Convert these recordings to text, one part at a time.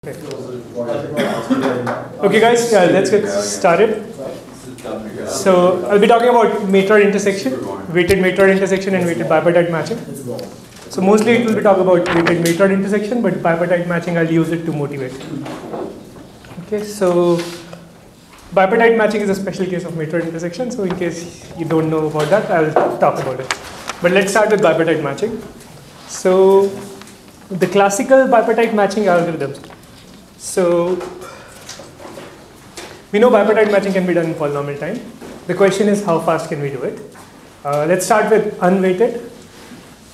Okay guys, let's get started. So I'll be talking about matroid intersection, weighted matroid intersection and weighted bipartite matching. So mostly it will be talk about weighted matroid intersection, but bipartite matching I'll use it to motivate. Okay, so bipartite matching is a special case of matroid intersection, so in case you don't know about that, I'll talk about it. But let's start with bipartite matching. So the classical bipartite matching algorithms. So we know bipartite matching can be done in polynomial time. The question is how fast can we do it? Let's start with unweighted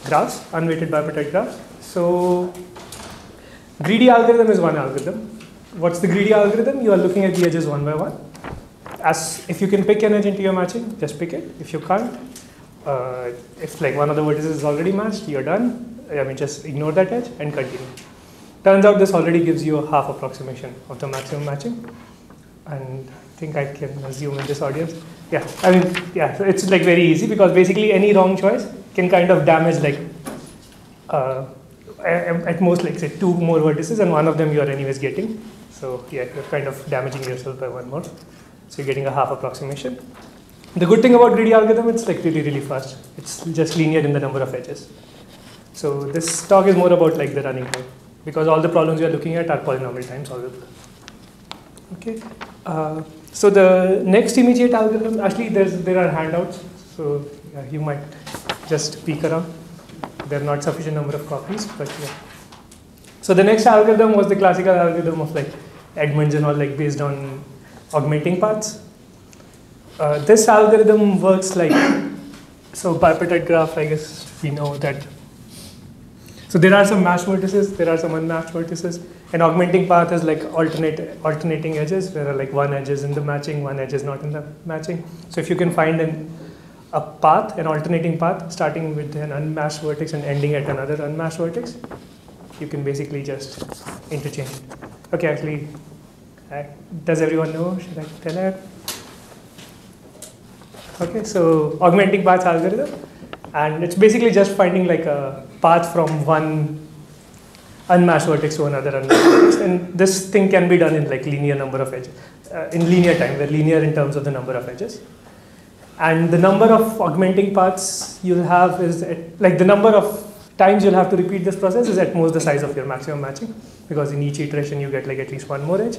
graphs, unweighted bipartite graphs. So greedy algorithm is one algorithm. What's the greedy algorithm? You are looking at the edges one by one. As if you can pick an edge into your matching, just pick it. If you can't, if like one of the vertices is already matched, you're done. I mean, just ignore that edge and continue. Turns out this already gives you a half approximation of the maximum matching. And I think I can assume in this audience. Yeah, I mean, yeah, so it's like very easy because basically any wrong choice can kind of damage like at most like say 2 more vertices and one of them you are anyways getting. So yeah, you're kind of damaging yourself by one more. So you're getting a half approximation. The good thing about greedy algorithm, it's like really, really fast. It's just linear in the number of edges. So this talk is more about like the running time because all the problems we are looking at are polynomial time solvable. Okay. So the next immediate algorithm, actually there are handouts. So yeah, you might just peek around. There are not sufficient number of copies, but yeah. So the next algorithm was the classical algorithm of like Edmonds and all, like based on augmenting paths. This algorithm works like, so bipartite graph, I guess we know that. So there are some matched vertices, there are some unmatched vertices. An augmenting path is like alternating edges, where like one edge is in the matching, one edge is not in the matching. So if you can find a path, an alternating path, starting with an unmatched vertex and ending at another unmatched vertex, you can basically just interchange. Okay, actually, does everyone know? Should I tell it? Okay, so augmenting paths algorithm, and it's basically just finding like a path from one unmatched vertex to another unmatched vertex, and this thing can be done in like linear number of edges, in linear time. We're linear in terms of the number of edges, and the number of augmenting paths you'll have is like the number of times you'll have to repeat this process is at most the size of your maximum matching, because in each iteration you get like at least one more edge.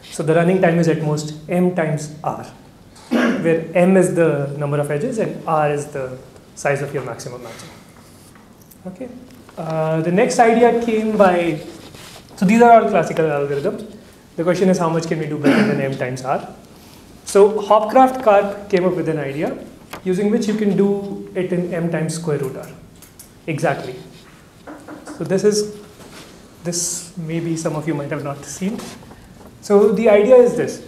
So the running time is at most m times r, where m is the number of edges and r is the size of your maximum matching. Okay. The next idea came by, so these are all classical algorithms. The question is how much can we do better than m times r? So Hopcraft Karp came up with an idea using which you can do it in m times square root r. Exactly. So this maybe some of you might have not seen. So the idea is this.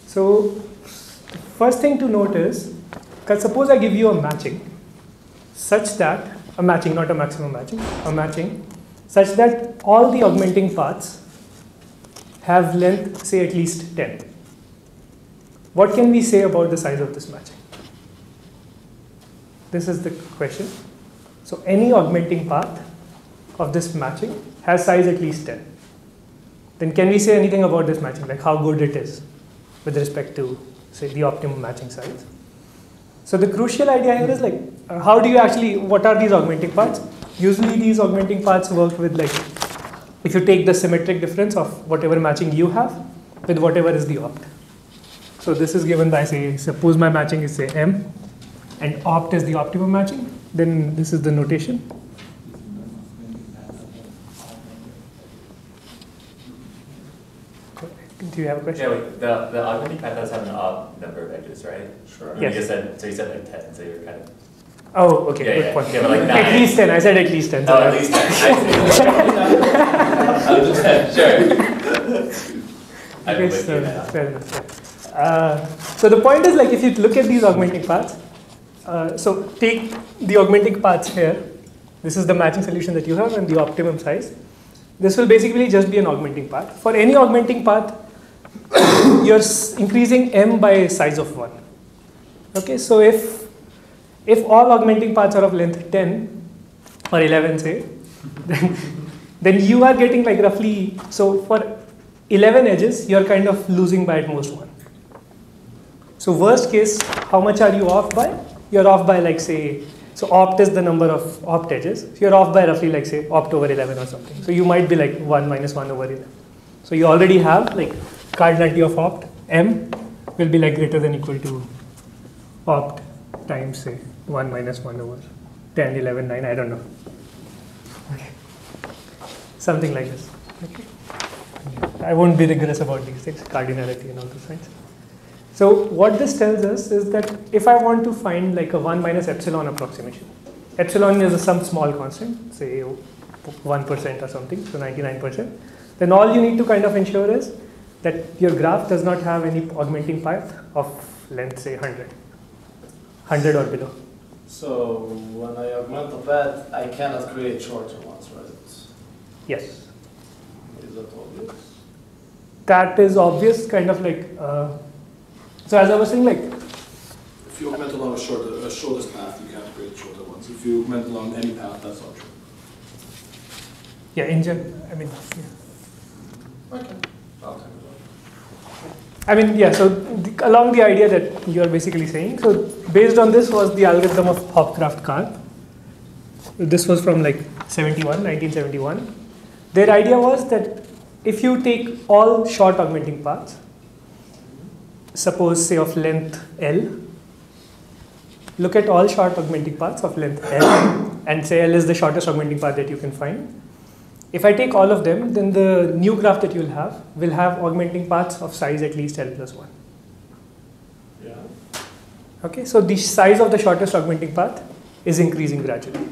So the first thing to note is, suppose I give you a matching such that, a matching, not a maximum matching, a matching such that all the augmenting paths have length, say at least 10. What can we say about the size of this matching? This is the question. So any augmenting path of this matching has size at least 10. Then can we say anything about this matching, like how good it is with respect to, say, the optimum matching size? So the crucial idea here is like, how do you actually, what are these augmenting paths? Usually these augmenting paths work with like, if you take the symmetric difference of whatever matching you have with whatever is the opt. So this is given by, say, suppose my matching is say m and opt is the optimum matching, then this is the notation. Do you have a question? Yeah, wait, the augmenting path does have an opt number of edges, right? Sure. Yes. You said, so you said like 10, so you're kind of. Oh, okay, yeah, good point. Yeah, but like 9. At least 10, I said at least 10. Oh, at least 10. Sure. Okay, so fair enough. So the point is like if you look at these augmenting paths, so take the augmenting paths here. This is the matching solution that you have and the optimum size. This will basically just be an augmenting path. For any augmenting path, you're increasing m by size of 1. Okay, so if all augmenting paths are of length 10 or 11 say, then you are getting like roughly, so for 11 edges, you're kind of losing by at most 1. So worst case, how much are you off by? You're off by like say, so opt is the number of opt edges. So you're off by roughly like say opt over 11 or something. So you might be like 1 minus 1 over 11. So you already have like cardinality of opt, m will be like greater than equal to opt times say 1 minus 1 over 10, 11, 9, I don't know. Okay. Something like this. Okay. I won't be rigorous about these things, cardinality and all those things. So what this tells us is that if I want to find like a 1 minus epsilon approximation, epsilon is some small constant, say 1% or something, so 99%, then all you need to kind of ensure is that your graph does not have any augmenting path of length, say 100 or below. So when I augment the path, I cannot create shorter ones, right? Yes. Is that obvious? That is obvious, kind of like, so as I was saying, like, If you augment along a shortest path, you can't create shorter ones. If you augment along any path, that's not true. yeah, in general, I mean, yeah. Okay. I'll take it. I mean, yeah, so along the idea that you're basically saying, so based on this was the algorithm of Hopcroft-Karp. This was from like 1971. Their idea was that if you take all short augmenting paths, suppose say of length L, look at all short augmenting paths of length L, and say L is the shortest augmenting path that you can find. If I take all of them, then the new graph that you'll have will have augmenting paths of size at least L plus 1. Yeah. Okay, so the size of the shortest augmenting path is increasing gradually.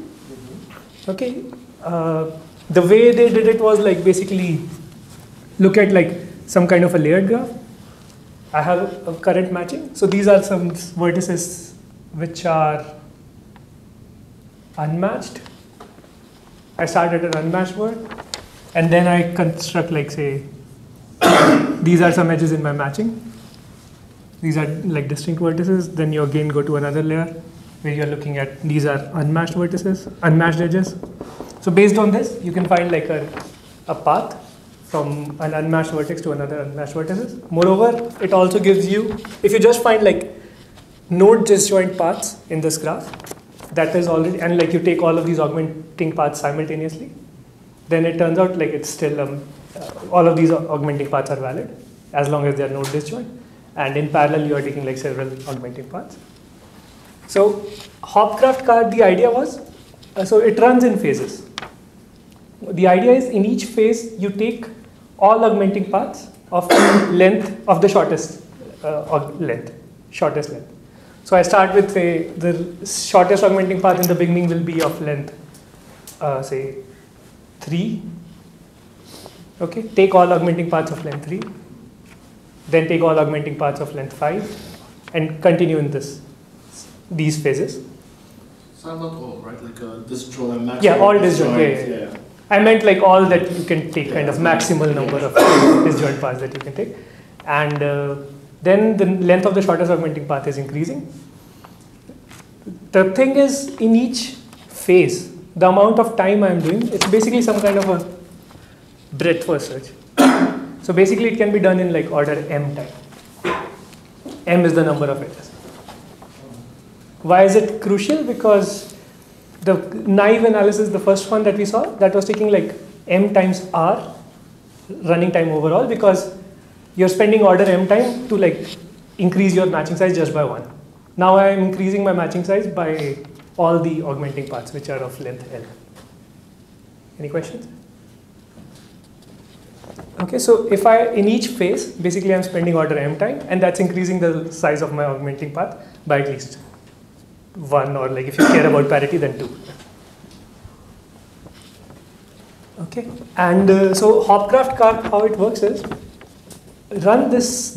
Okay, the way they did it was like basically look at like some kind of a layered graph. I have a current matching. So these are some vertices which are unmatched. I start at an unmatched word, and then I construct like say, these are some edges in my matching. These are like distinct vertices. Then you again go to another layer where you're looking at these are unmatched vertices, unmatched edges. So based on this, you can find like a path from an unmatched vertex to another unmatched vertices. Moreover, it also gives you, if you just find like node disjoint paths in this graph, that is already, and like you take all of these augmenting paths simultaneously, then it turns out like it's still, all of these augmenting paths are valid as long as they are node disjoint. And in parallel, you are taking like several augmenting paths. So Hopcroft-Karp, the idea was, so it runs in phases. The idea is in each phase, you take all augmenting paths of length of the shortest shortest length. So I start with say the shortest augmenting path in the beginning will be of length, say 3. Okay, take all augmenting paths of length 3. Then take all augmenting paths of length 5, and continue in these phases. So not all, right? Like disjoint and maximal. Yeah, all disjoint. Yeah. I meant like all that you can take, kind of maximal number of disjoint paths that you can take. And then the length of the shortest augmenting path is increasing. The thing is, in each phase, the amount of time I'm doing, it's basically some kind of a breadth first search. So basically it can be done in like order m time. M is the number of edges. Why is it crucial? Because the naive analysis, the first one that we saw, that was taking like m times r running time overall, because you're spending order m time to like increase your matching size just by 1. Now I am increasing my matching size by all the augmenting paths which are of length L. Any questions? Okay, so if in each phase, basically I'm spending order m time, and that's increasing the size of my augmenting path by at least 1, or like if you care about parity, then 2. Okay, and so Hopcroft-Karp, how it works is, run this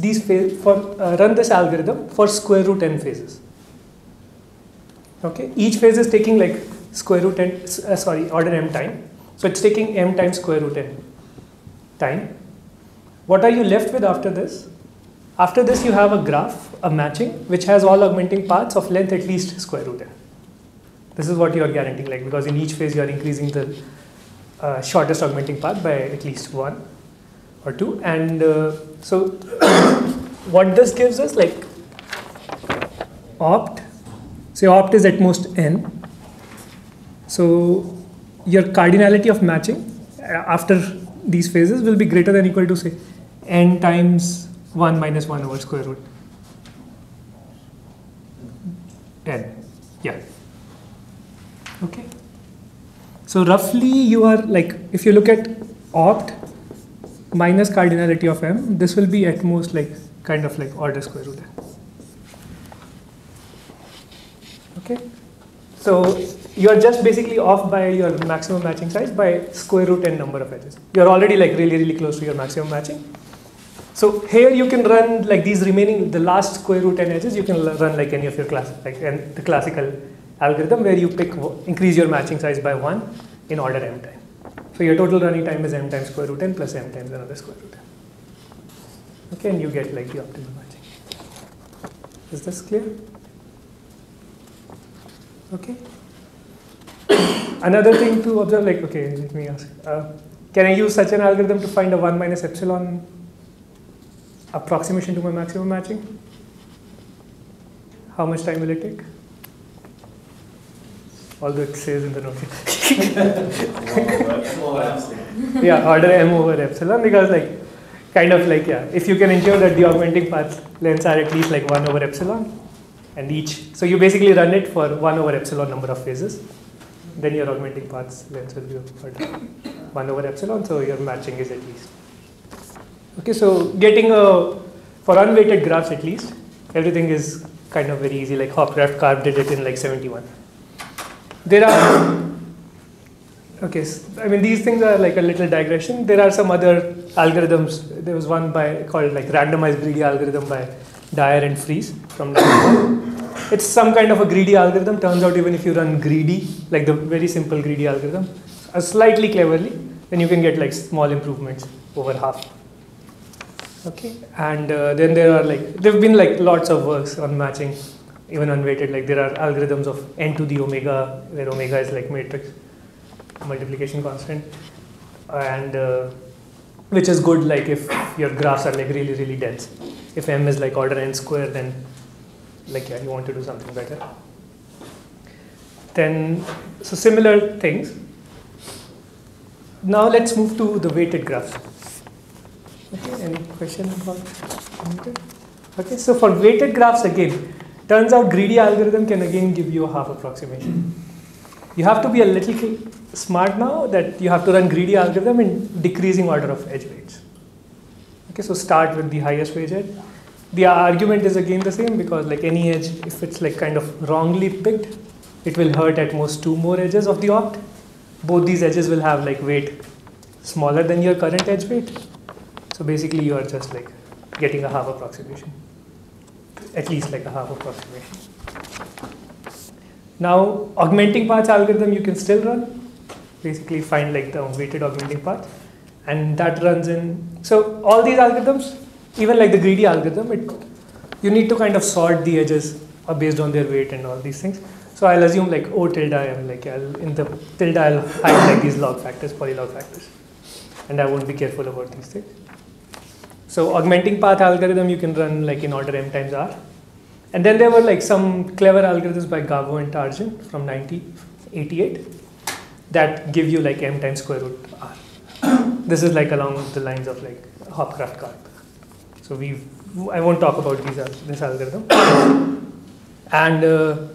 algorithm for square root n phases. Okay, each phase is taking like square root n, order m time. So it's taking m times square root n time. What are you left with after this? After this, you have a graph, a matching, which has all augmenting paths of length at least square root n. This is what you are guaranteeing, like, because in each phase you are increasing the shortest augmenting path by at least 1 or 2. And so what this gives us, like opt, say opt is at most n. So your cardinality of matching after these phases will be greater than or equal to, say, n times 1 minus 1 over square root n. Yeah. Okay. So roughly you are like, if you look at opt minus cardinality of m, this will be at most like kind of like order square root n. Okay. So you are just basically off by your maximum matching size by square root n number of edges. You are already like really close to your maximum matching. So here you can run like these remaining, the last square root n edges, you can run like any of your class, like the classical algorithm where you increase your matching size by 1 in order m time. So your total running time is m times square root n plus m times another square root n. Okay, and you get like the optimal matching. Is this clear? Okay. Another thing to observe, like, okay, let me ask. Can I use such an algorithm to find a 1 minus epsilon approximation to my maximum matching? How much time will it take? Although it says in the note. Yeah, order m over epsilon, because like, kind of like, yeah, if you can ensure that the augmenting path lengths are at least like 1 over epsilon, and each, so you basically run it for 1 over epsilon number of phases, then your augmenting path's length will be order 1 over epsilon, so your matching is at least. Okay, so getting for unweighted graphs at least, everything is kind of very easy, like Hopcraft carved did it in like 71. There are, okay, I mean these things are like a little digression. There are some other algorithms. There was one called like randomized greedy algorithm by Dyer and Fries from 91. It's some kind of a greedy algorithm. Turns out even if you run greedy, like the very simple greedy algorithm, slightly cleverly, then you can get like small improvements over half. Okay, and then there are like, there have been like lots of works on matching, even unweighted. Like there are algorithms of n to the omega, where omega is like matrix multiplication constant, and which is good like if your graphs are like really dense. If m is like order n square, then like yeah, you want to do something better. Then, so similar things. Now let's move to the weighted graphs. Okay, any question about weighted? Okay, so for weighted graphs again, turns out greedy algorithm can again give you a half approximation. You have to be a little smart now that you have to run greedy algorithm in decreasing order of edge weights. Okay, so start with the highest weight edge. The argument is again the same, because like any edge, if it's like kind of wrongly picked, it will hurt at most 2 more edges of the opt. Both these edges will have like weight smaller than your current edge weight. So basically you are just like getting a half approximation, at least like a half approximation. Now augmenting paths algorithm you can still run, basically find like the weighted augmenting path, and that runs in, so all these algorithms, even like the greedy algorithm, you need to kind of sort the edges based on their weight and all these things. So I'll assume like O tilde M, like in the tilde I'll hide like these log factors, polylog factors, and I won't be careful about these things. So augmenting path algorithm you can run like in order m times r. And then there were like some clever algorithms by Gavo and Tarjan from 1988 that give you like m times square root r. This is like along the lines of like Hopcraft carved. So I won't talk about this algorithm. And the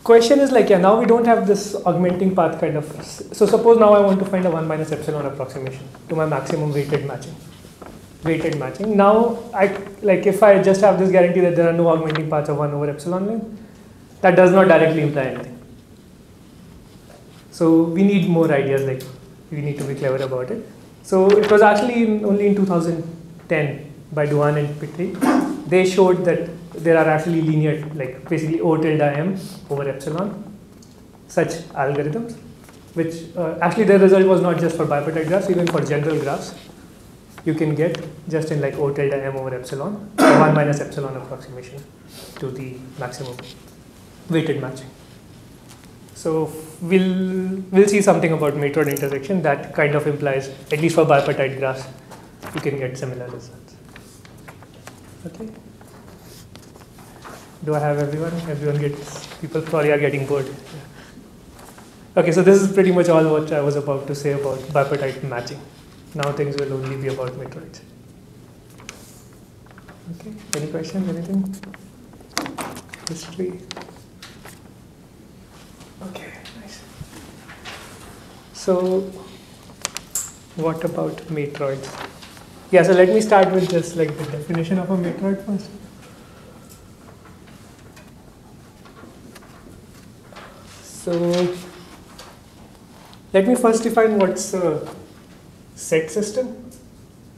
question is like, yeah, now we don't have this augmenting path kind of. So suppose now I want to find a 1 minus epsilon approximation to my maximum weighted matching. Now, if I just have this guarantee that there are no augmenting paths of 1 over epsilon length, that does not directly imply anything. So we need more ideas, like we need to be clever about it. So it was actually only in 2010 by Duan and Petri. They showed that there are actually linear, like basically O tilde M over epsilon, such algorithms, which actually the result was not just for bipartite graphs, even for general graphs. You can get just in like O tilde M over epsilon, 1 minus epsilon approximation to the maximum weighted matching. So we'll see something about matroid intersection that kind of implies, at least for bipartite graphs, you can get similar results. Okay. Do I have everyone? Everyone gets, people probably are getting bored. Yeah. Okay, so this is pretty much all what I was about to say about bipartite matching. Now things will only be about matroids. Okay, any questions, anything? History? Okay, nice. So, what about matroids? Yeah, so let me start with just like the definition of a matroid first. So, let me first define what's a set system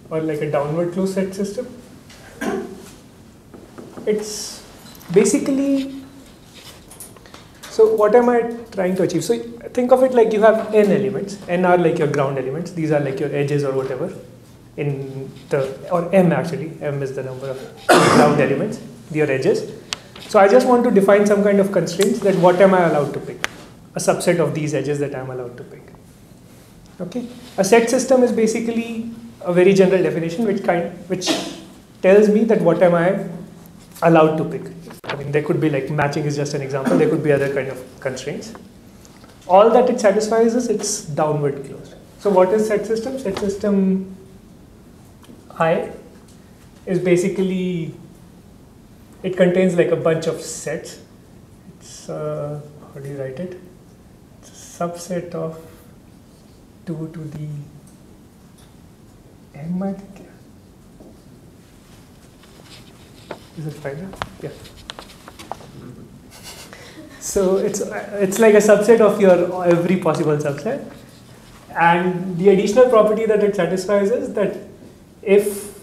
or like a downward closed set system. It's basically, so what am I trying to achieve? So think of it like you have n elements. N are like your ground elements. These are like your edges or whatever. Or m actually. M is the number of ground elements, your edges. So I just want to define some kind of constraints that what am I allowed to pick? A subset of these edges that I'm allowed to pick. Okay. A set system is basically a very general definition which tells me that what am I allowed to pick. I mean, there could be like matching is just an example. There could be other kind of constraints. All that it satisfies is it's downward closed. So what is set system? Set system I is basically, it contains like a bunch of sets. It's, how do you write it? It's a subset of 2 to the m, I think. Is it fine now? Yeah. So it's like a subset of your every possible subset, and the additional property that it satisfies is that if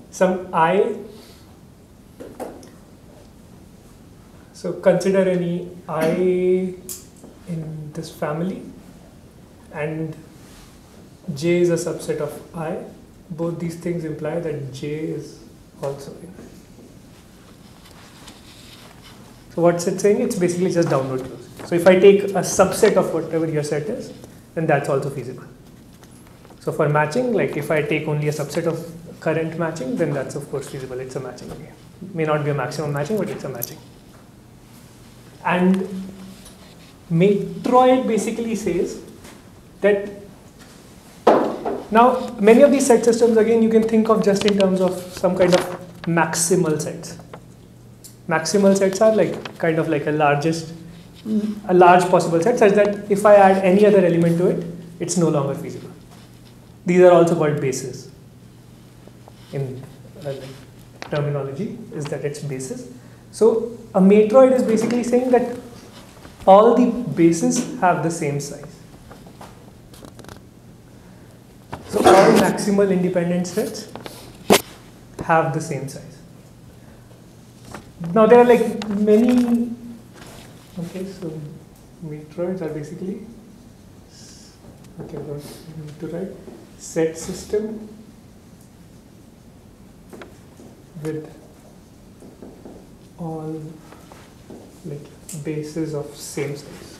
some I, so consider any I in this family, and J is a subset of I, both these things imply that J is also in I. So what's it saying? It's basically just downward closed. So if I take a subset of whatever your set is, then that's also feasible. So for matching, like if I take only a subset of current matching, then that's of course feasible. It's a matching again. May not be a maximum matching, but it's a matching. And matroid basically says that now many of these set systems again you can think of just in terms of some kind of maximal sets. Maximal sets are like kind of like a large possible set such that if I add any other element to it, it's no longer feasible. These are also called bases in terminology, is that it's bases. So a matroid is basically saying that all the bases have the same size. So all maximal independent sets have the same size. Now there are like many, okay, so matroids are basically, okay, I need to write set system with all like bases of same size.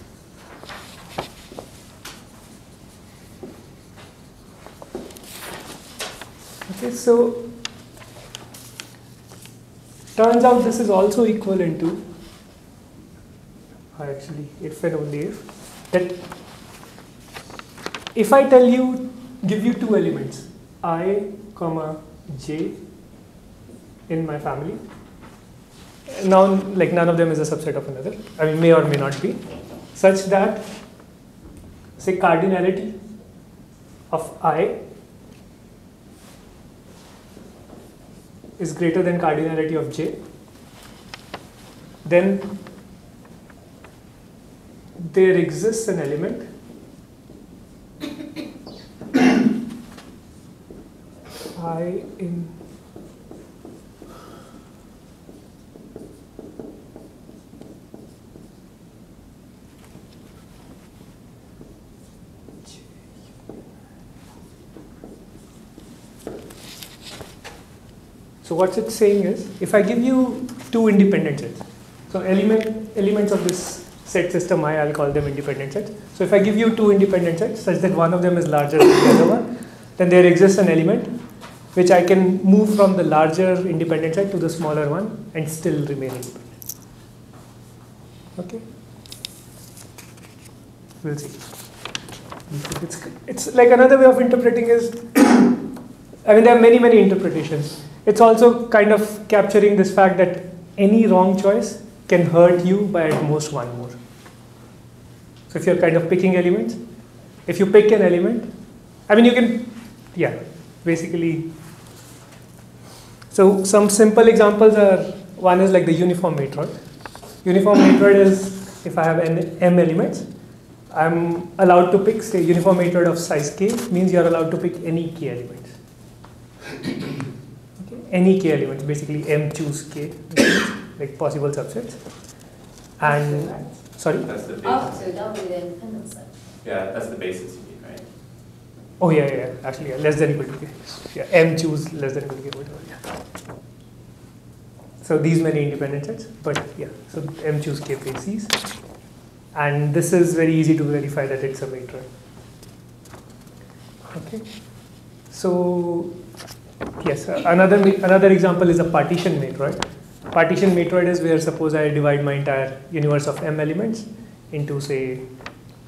Okay, so turns out this is also equivalent to, actually if and only if, that if I tell you, give you two elements, I, j in my family, now like none of them is a subset of another, I mean may or may not be, such that say cardinality of I is greater than cardinality of j, then there exists an element I in j. So what it's saying is, if I give you two independent sets, so elements of this set system I, I'll call them independent sets. So if I give you two independent sets such that one of them is larger than the other one, then there exists an element which I can move from the larger independent set to the smaller one and still remain independent. Okay? We'll see. It's like another way of interpreting is, I mean, there are many, many interpretations. It's also kind of capturing this fact that any wrong choice can hurt you by at most one more. So if you're kind of picking elements, if you pick an element, I mean, you can, yeah, basically. So some simple examples are, one is like the uniform matroid. Uniform matroid is, if I have m elements, I'm allowed to pick, say, uniform matroid of size k means you're allowed to pick any k elements. Okay? Any k elements, basically m choose k, like possible subsets. And, sorry? That's the basis. Oh, so that would be the independent set. Yeah, that's the basis you mean, right? Oh yeah, actually, yeah, less than equal to k. Yeah, m choose less than equal to k, whatever, yeah. So these many independent sets, but yeah, so m choose k bases. And this is very easy to verify that it's a matroid. Okay. So yes, another example is a partition matroid. Partition matroid is where suppose I divide my entire universe of m elements into, say,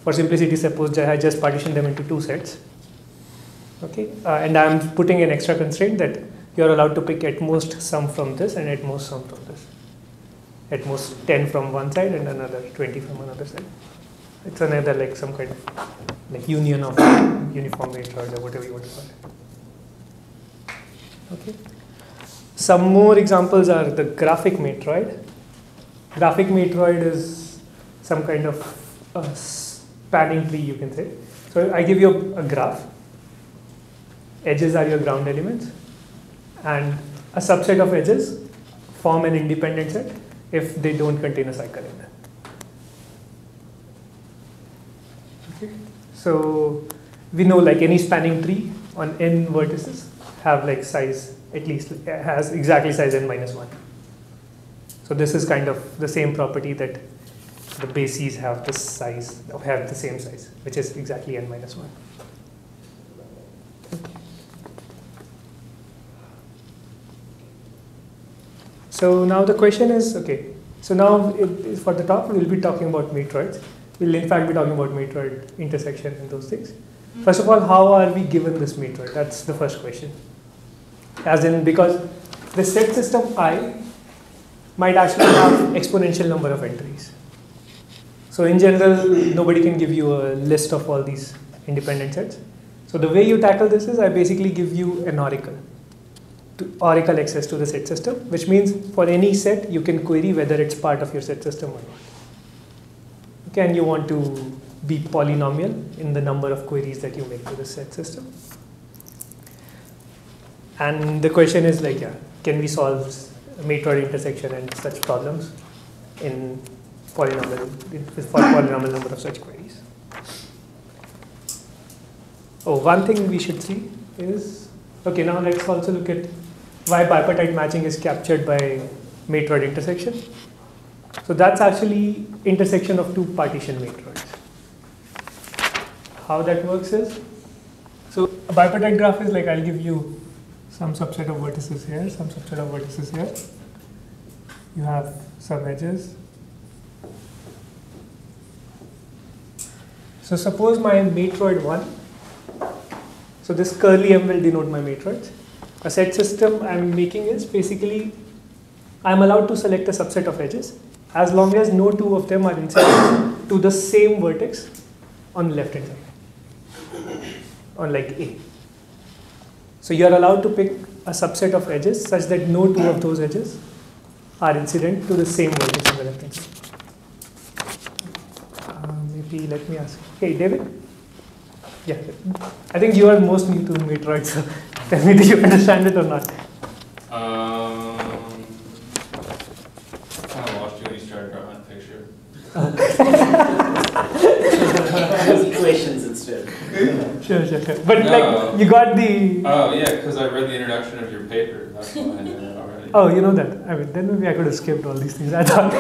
for simplicity, suppose I just partition them into two sets. Okay, and I'm putting an extra constraint that you're allowed to pick at most some from this and at most some from this. At most 10 from one side and another 20 from another side. It's another like some kind of like union of uniform matroids or whatever you want to call it. Okay. Some more examples are the graphic matroid. Graphic matroid is some kind of spanning tree, you can say. So I give you a graph. Edges are your ground elements, and a subset of edges form an independent set if they don't contain a cycle in them. Okay. So we know like any spanning tree on n vertices have like size, at least has exactly size n minus 1. So this is kind of the same property that the bases have this size, or have the same size, which is exactly n minus 1. Okay. So now the question is, okay, so now for the talk we'll be talking about matroids. We'll in fact be talking about matroid intersection and those things. First of all, how are we given this matroid? That's the first question. As in, because the set system I might actually have exponential number of entries. So in general, nobody can give you a list of all these independent sets. So the way you tackle this is I basically give you an oracle. Oracle access to the set system, which means for any set you can query whether it's part of your set system or not. Okay, and you want to be polynomial in the number of queries that you make to the set system. And the question is like, yeah, can we solve matroid intersection and such problems in polynomial, for polynomial number of such queries? Oh, one thing we should see is, okay, now let's also look at why bipartite matching is captured by matroid intersection. So that's actually intersection of two partition matroids. How that works is, so a bipartite graph is like, I'll give you some subset of vertices here, some subset of vertices here. You have some edges. So suppose my matroid 1, so this curly m will denote my matroids. A set system I'm making is basically, I'm allowed to select a subset of edges as long as no two of them are inserted to the same vertex on the left hand side, on like A. So you're allowed to pick a subset of edges such that no two of those edges are incident to the same vertex on the left hand side. Maybe let me ask. Hey, David? Yeah, I think you are most new to matroids, so tell me, do you understand it or not? Kind of lost you when you started drawing that picture. Equations instead. Sure. But like, you got the... Oh, yeah, because I read the introduction of your paper. That's why I knew it already. Oh, you know that. I mean, then maybe I could have skipped all these things. I thought.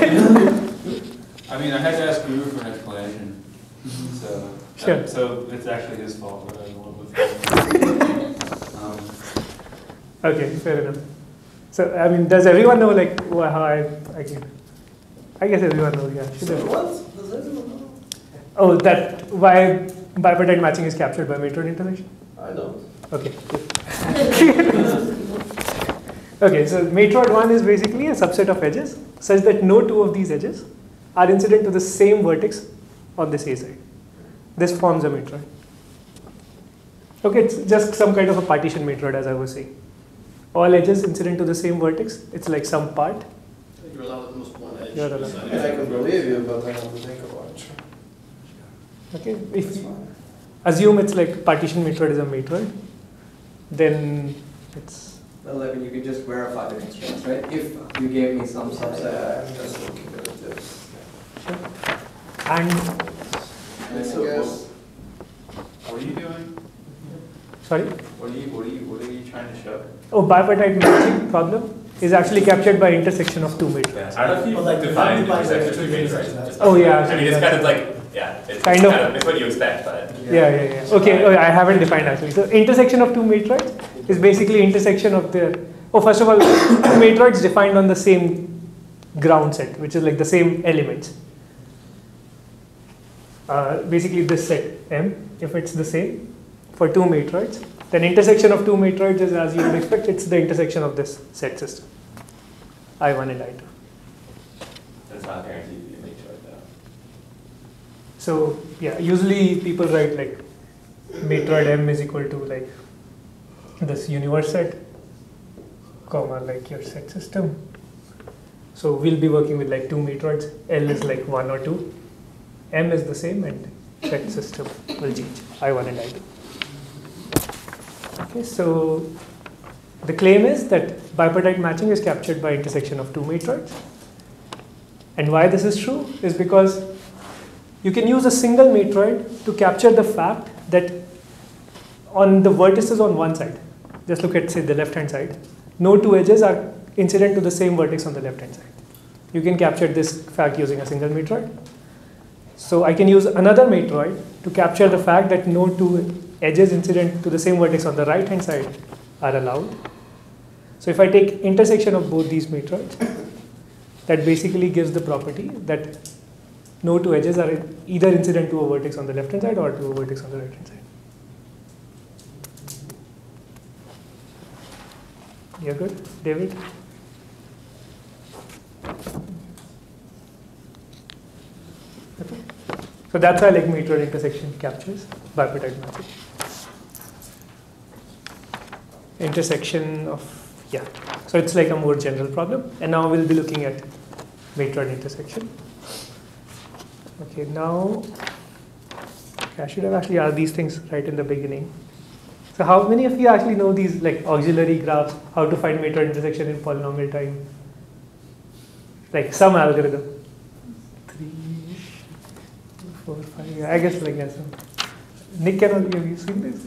I mean, I had to ask Guru for an explanation, so. Sure. So it's actually his fault, but I went with it. Okay, fair enough. So, I mean, does everyone know like how I guess everyone knows, yeah. Should So have. what? Does everyone know? Oh, that why bipartite matching is captured by matroid intersection? I don't. Okay. Okay, so matroid 1 is basically a subset of edges such that no two of these edges are incident to the same vertex on this A side. This forms a matroid. Okay, it's just some kind of a partition matroid, as I was saying. All edges incident to the same vertex, it's like some part. You're allowed at most one edge. You're allowed. I mean, I can believe you, but I have to think about it. Okay, if That's you fine. assume it's like partition matroid is a matroid, then it's Well, I mean, you could just verify the constraints, right? If you gave me some subset. I'm just looking at this. and I guess. What are you doing? sorry. What are you trying to show? Oh, bipartite matching problem is actually captured by intersection of two matroids. Yeah, I don't know if you But, like, define how do you intersection define between intersection? just Oh, yeah, I mean, it's kind of like, yeah, it's Kind of. it's what you expect, but. Yeah. Okay, oh, I haven't defined actually. So intersection of two matroids is basically intersection of the, first of all, two matroids defined on the same ground set, which is like the same elements. Basically this set M, if it's the same for two matroids, then intersection of two matroids is, as you would expect, it's the intersection of this set system, I1 and I2. It's not guaranteed to be a matroid though. So yeah, usually people write like matroid M is equal to like this universe set, comma like your set system. So we'll be working with like two matroids. L is like 1 or 2. M is the same and set system will change, I1 and I2. Okay, so the claim is that bipartite matching is captured by intersection of two matroids. And why this is true is because you can use a single matroid to capture the fact that on the vertices on one side, just look at say the left hand side, no two edges are incident to the same vertex on the left hand side. You can capture this fact using a single matroid. So I can use another matroid to capture the fact that no two edges incident to the same vertex on the right hand side are allowed. So if I take intersection of both these matroids, that basically gives the property that no two edges are either incident to a vertex on the left hand side or to a vertex on the right hand side. You're good, David? Okay. So that's how like matroid intersection captures bipartite matching. Intersection of, yeah. So it's like a more general problem. And now we'll be looking at matroid intersection. Okay, now, okay, I should have actually asked these things right in the beginning. So how many of you actually know these like auxiliary graphs, how to find matroid intersection in polynomial time? Like some algorithm. 3, 4, 5, yeah, I guess like that. Nick, have you seen this?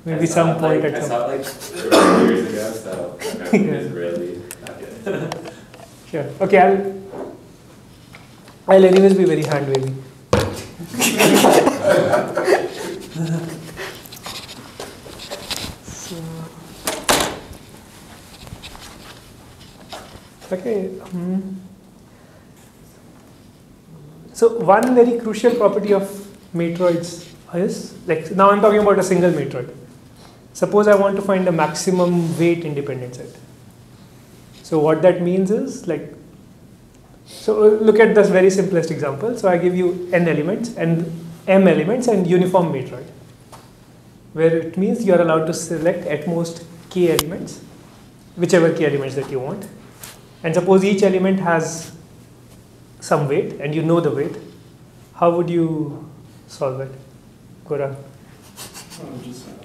Maybe some point at I some. saw it like 30 years ago, so my memory is really not good. Sure. Okay, I'll anyways be very hand wavy. Okay. So one very crucial property of matroids is, like now I'm talking about a single matroid. Suppose I want to find a maximum weight independent set. So what that means is like, so look at this very simplest example. So I give you n elements and m elements and uniform matroid, where it means you are allowed to select at most k elements, whichever k elements that you want. And suppose each element has some weight and you know the weight. How would you solve it, Gaurav?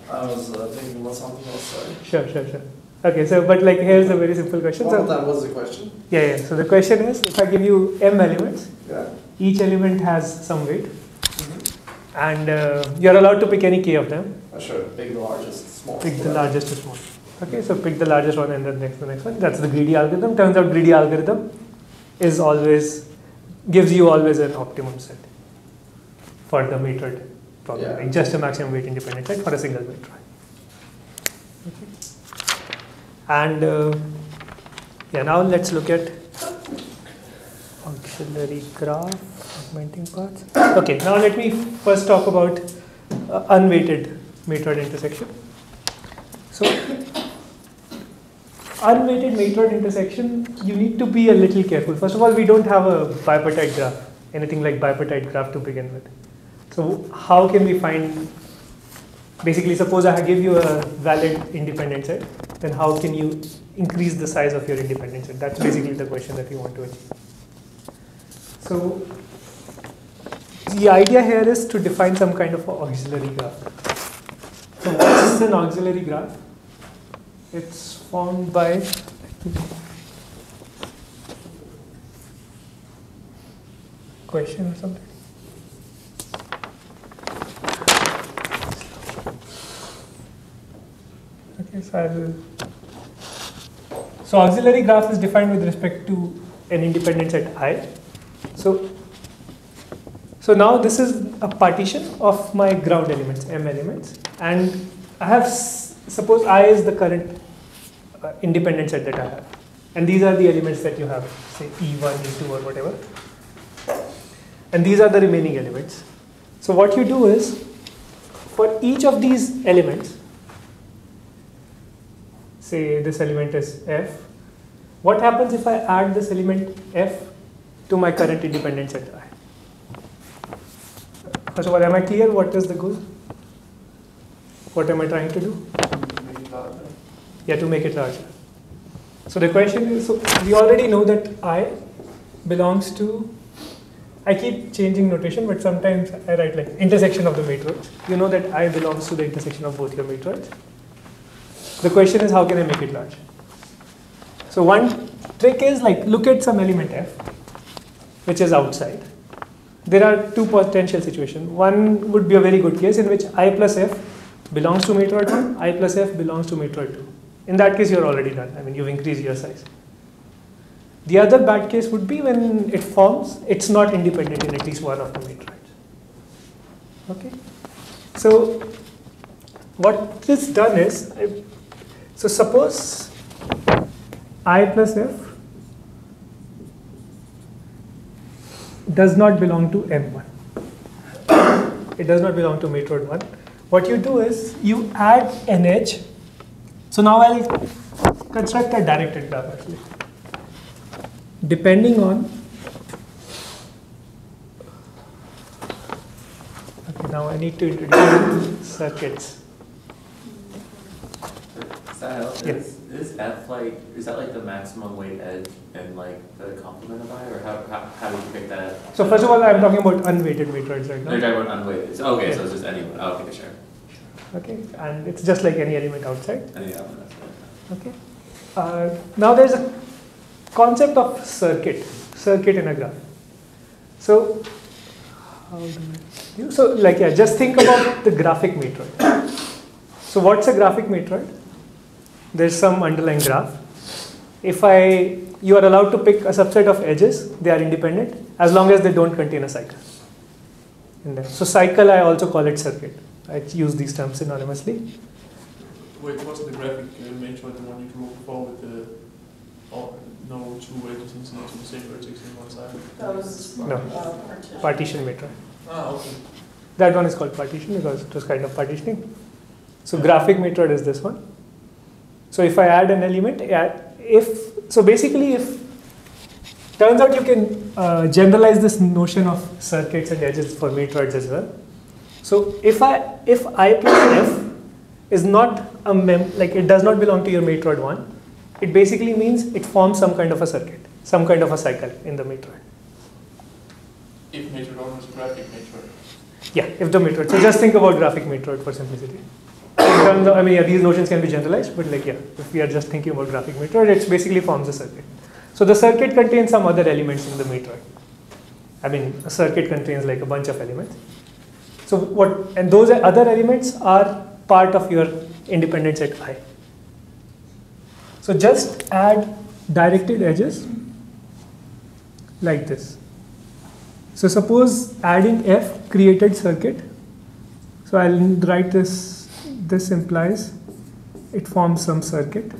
I was thinking about something else, sorry. Sure. Okay, so but like here's a very simple question. One So, more time, what's the question? yeah. So the question is, if I give you m elements, Yeah. each element has some weight, and you're allowed to pick any k of them. Sure, big, the largest, small. Pick the largest to small. Okay, so pick the largest one and then the next one. That's the greedy algorithm. Turns out greedy algorithm is always gives you always an optimum set for the metered problem, Yeah. like just a maximum weight independent set for a single matroid. Okay. And yeah, now let's look at auxiliary graph, augmenting paths. Okay, now let me first talk about unweighted matroid intersection. So, unweighted matroid intersection, you need to be a little careful. First of all, we don't have a bipartite graph, anything like bipartite graph to begin with. So, how can we find, basically, suppose I give you a valid independent set, then how can you increase the size of your independent set? That's basically the question that you want to achieve. So, the idea here is to define some kind of auxiliary graph. So, what is an auxiliary graph? It's formed by question or something. Okay, so auxiliary graph is defined with respect to an independent set I. So now this is a partition of my ground elements, M elements, and I have, suppose I is the current independent set that I have, and these are the elements that you have, say E1, E2 or whatever, and these are the remaining elements. So what you do is, for each of these elements, say this element is F, what happens if I add this element F to my current independent set I? First of all, am I clear what is the goal? What am I trying to do? Yeah, to make it larger. So the question is, so we already know that I belongs to, I keep changing notation, but sometimes I write like intersection of the matroids. You know that I belongs to the intersection of both your matroids. The question is, how can I make it large? So one trick is like, look at some element F, which is outside. There are two potential situations. One would be a very good case in which I plus F belongs to matroid 1, I plus F belongs to matroid 2. In that case, you're already done. I mean, you've increased your size. The other bad case would be when it forms, it's not independent in at least one of the matroids. Okay? So what this done is, so suppose I plus F does not belong to M1. It does not belong to matroid 1. What you do is you add an edge. So now I'll construct a directed graph actually. Depending on, okay, now I need to introduce circuits. Sahil, Yeah. is F like, is that like the maximum weight edge and like the complement of I, or how do you pick that? So first of all, I'm talking about unweighted matroids right No, you're now. talking about unweighted. So, okay, so Yeah. it's just anyone. Oh, okay, sure. Okay, and it's just like any element outside. Any element. Okay. Now there's a concept of circuit in a graph. So how do I do? So like yeah, just think about the graphic matroid. So what's a graphic matroid? There's some underlying graph. If you are allowed to pick a subset of edges, they are independent as long as they don't contain a cycle in there. So cycle, I also call it circuit. I use these terms synonymously. Wait, wasn't the graphic matroid the one you drew before with the no two edges in the same vertex in one side? That was No. Partition matroid. Ah, okay. That one is called partition because it was kind of partitioning. So graphic matroid is this one. So if I add an element, turns out you can generalize this notion of circuits and edges for matroids as well. So if I plus F is not it does not belong to your matroid 1, it basically means it forms some kind of a circuit, some kind of a cycle in the matroid. If matroid 1 was a graphic matroid. Yeah, if the matroid. So just think about graphic matroid for simplicity. In terms of, I mean, yeah, these notions can be generalized, but like, yeah, if we are just thinking about graphic matroid, it basically forms a circuit. So the circuit contains some other elements in the matroid. I mean, a circuit contains like a bunch of elements. So and those other elements are part of your independent set I. So just add directed edges like this. So suppose adding F created circuit. So I'll write this. This implies it forms some circuit.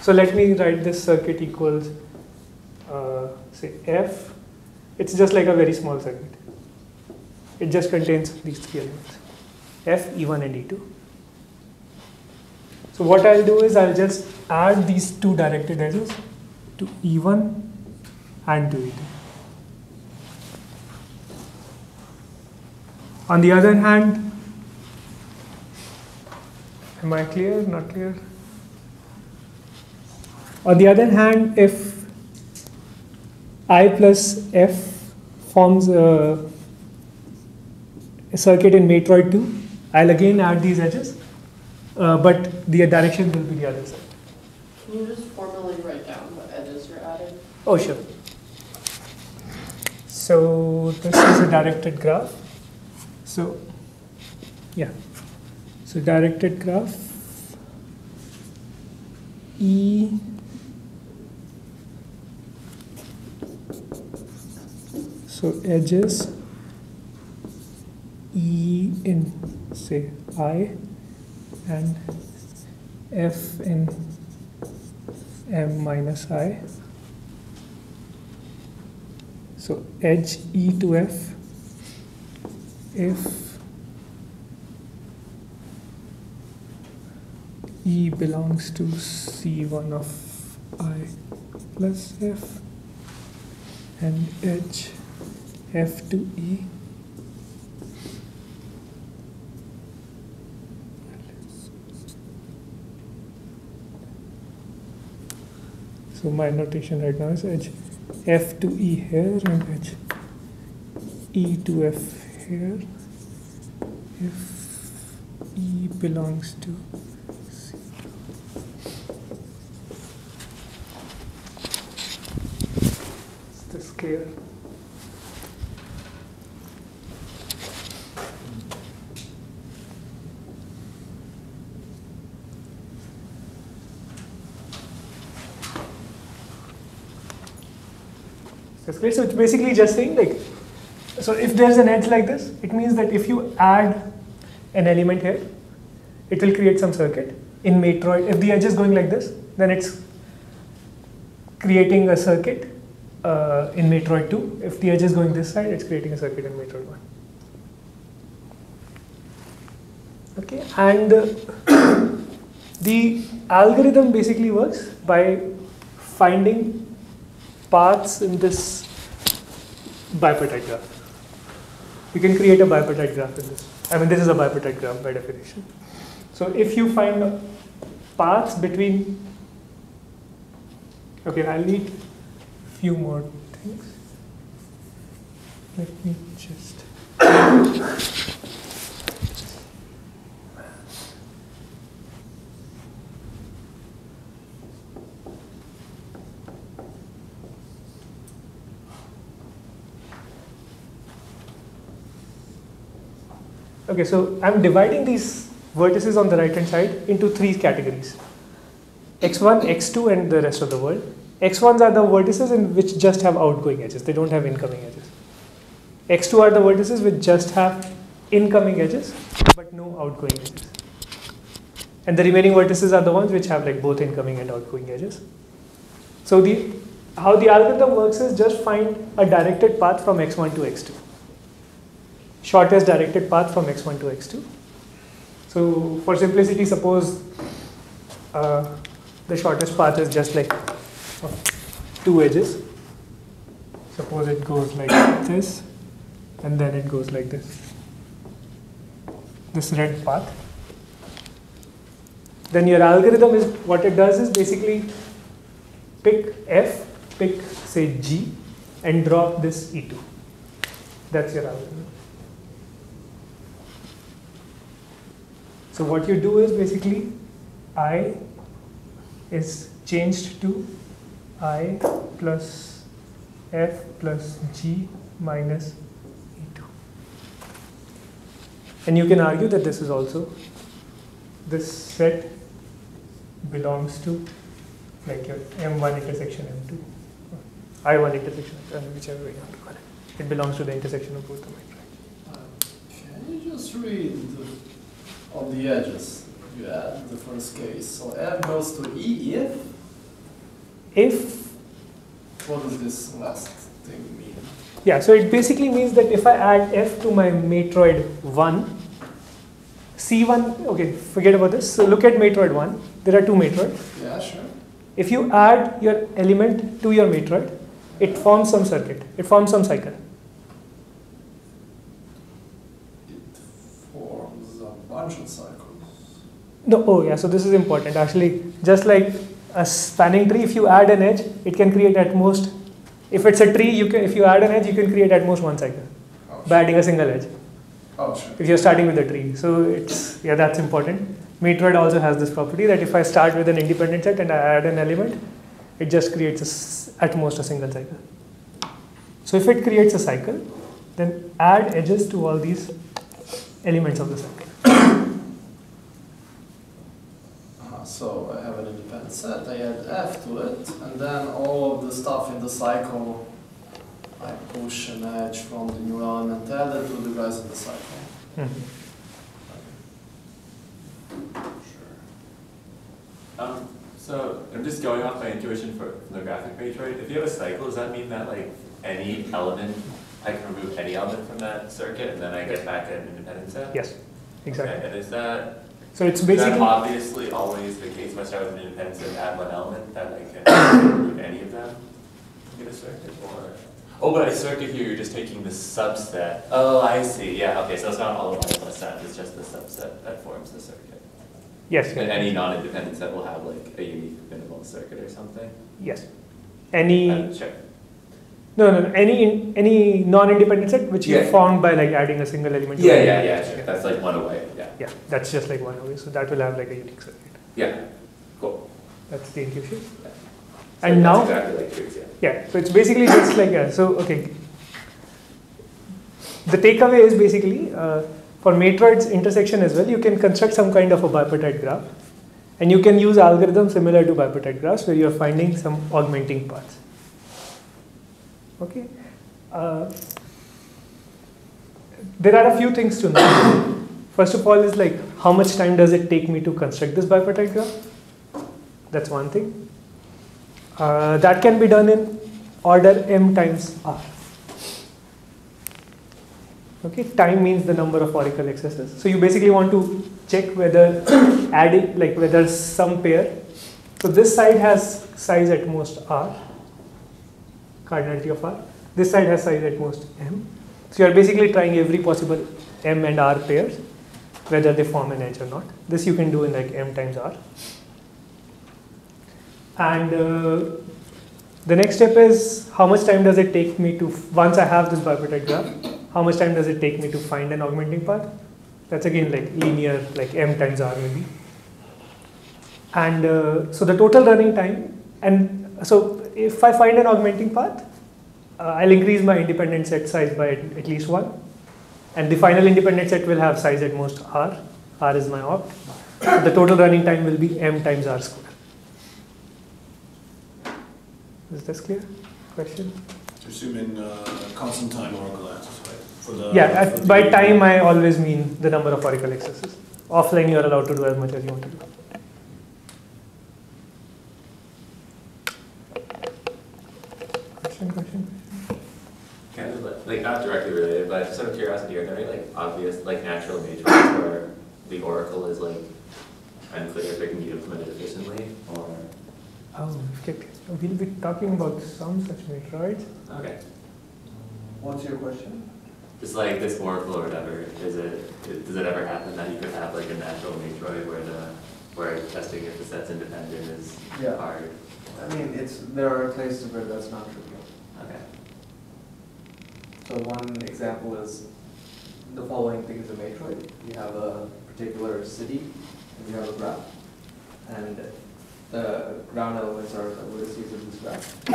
So let me write this circuit equals say F. It's just like a very small circuit. It just contains these three elements, F, E1 and E2. So what I'll do is I'll just add these two directed edges to E1 and to E2. On the other hand, am I clear? Not clear? On the other hand, if I plus F forms a circuit in matroid 2, I'll again add these edges, but the direction will be the other side. Can you just formally write down what edges you're adding? Oh, sure. So this is a directed graph. So, yeah. So directed graph E so edges E in say I and F in M minus I. So edge E to F if E belongs to C1 of I plus F and edge F to E so my notation right now is edge F to E here and edge E to F here if E belongs to C. Is this clear? That's great. So it's basically just saying like, so if there's an edge like this, it means that if you add an element here, it will create some circuit in matroid. If the edge is going like this, then it's creating a circuit in matroid 2. If the edge is going this side, it's creating a circuit in matroid 1. Okay, and the algorithm basically works by finding paths in this bipartite graph. You can create a bipartite graph in this. I mean, this is a bipartite graph by definition. So if you find paths between, okay, I'll need few more things. Let me just. Okay, so I'm dividing these vertices on the right hand side into three categories: x1, x2, and the rest of the world. x1s are the vertices in which just have outgoing edges, they don't have incoming edges. x2 are the vertices which just have incoming edges but no outgoing edges. And the remaining vertices are the ones which have like both incoming and outgoing edges. So how the algorithm works is just find a directed path from x1 to x2. Shortest directed path from x1 to x2. So for simplicity, suppose the shortest path is just like two edges. Suppose it goes like this and then it goes like this. This red path. Then your algorithm is, what it does is basically pick F, pick say G and drop this E2. That's your algorithm. So what you do is basically I is changed to I plus F plus G minus E2. And you can argue that this is also, this set belongs to like your M1 intersection M2. I1 intersection, whichever way you want to call it. It belongs to the intersection of both the matrices. Can you just read on the edges? You add the first case. So F goes to E if. What does this last thing mean? Yeah, so it basically means that if I add F to my matroid 1, C1, okay, forget about this. So look at matroid 1. There are two matroids. Yeah, sure. If you add your element to your matroid, it forms some circuit. It forms some cycle. It forms a bunch of cycles. No, oh yeah, so this is important. Actually, just like a spanning tree, if you add an edge, it can create at most, if it's a tree, if you add an edge, you can create at most one cycle Oh, by adding a single edge. Oh, sure. If you're starting with a tree. So it's, yeah, that's important. Matroid also has this property that if I start with an independent set and I add an element, it just creates at most a single cycle. So if it creates a cycle, then add edges to all these elements of the cycle. So I have an independent set, I add F to it, and then all of the stuff in the cycle, I push an edge from the new element added to the guys in the cycle. Mhm. So I'm just going off my intuition from the graphic matroid. If you have a cycle, does that mean that like any element, I can remove any element from that circuit and then I get back an independent set? Yes, exactly. Okay, and is that, So it's is that basically, obviously always the case when I start with an independent set and add one element that I can remove any of them to get a circuit? Or, oh, but a circuit here, you're just taking the subset. Oh, I see. Yeah, okay, so it's not all of my set, it's just the subset that forms the circuit. yes, And any non-independent set will have like a unique minimal circuit or something? yes. Any, Sure. no, any non-independent set which you Yeah. formed by like adding a single element. to Yeah, it. yeah, yeah, sure. That's like one away, yeah. Yeah, that's just like one away. So that will have like a unique circuit. Yeah, cool. That's the intuition. So And that's now, exactly like trees, yeah. yeah, so it's basically just like, so, okay. The takeaway is basically, for matroids intersection as well, you can construct some kind of a bipartite graph. And you can use algorithms similar to bipartite graphs where you're finding some augmenting paths. Okay. There are a few things to know. First of all is like, how much time does it take me to construct this bipartite graph? That's one thing. That can be done in order m times r. Okay, time means the number of Oracle accesses. So you basically want to check whether adding, like whether some pair. So this side has size at most r, cardinality of r. This side has size at most m. So you are basically trying every possible m and r pairs, whether they form an edge or not. This you can do in like m times r. And the next step is how much time does it take me to, once I have this bipartite graph, how much time does it take me to find an augmenting path? That's again like linear, like m times r maybe. And so the total running time, and so if I find an augmenting path, I'll increase my independent set size by at least 1. And the final independent set will have size at most r. R is my opt. So the total running time will be m times r square. Is this clear? Question? To assume in constant time Oracle access, right? For the, Yeah, for the- by time I always mean the number of Oracle accesses. Offline you are allowed to do as much as you want to do. Question? Kind of like not directly related, but just out of curiosity, are there any like obvious, like natural matrices where the oracle is like unclear if it can be implemented efficiently, or? Oh, okay. We'll be talking about some such matroids. Okay. What's your question? Just like this oracle or whatever, does it ever happen that you could have like a natural matroid where testing if the set's independent is Yeah. hard? I mean, there are cases where that's not trivial. Okay. So one example is the following thing is a matroid. You have a particular city, and you have a graph. And the ground elements are the vertices of this graph.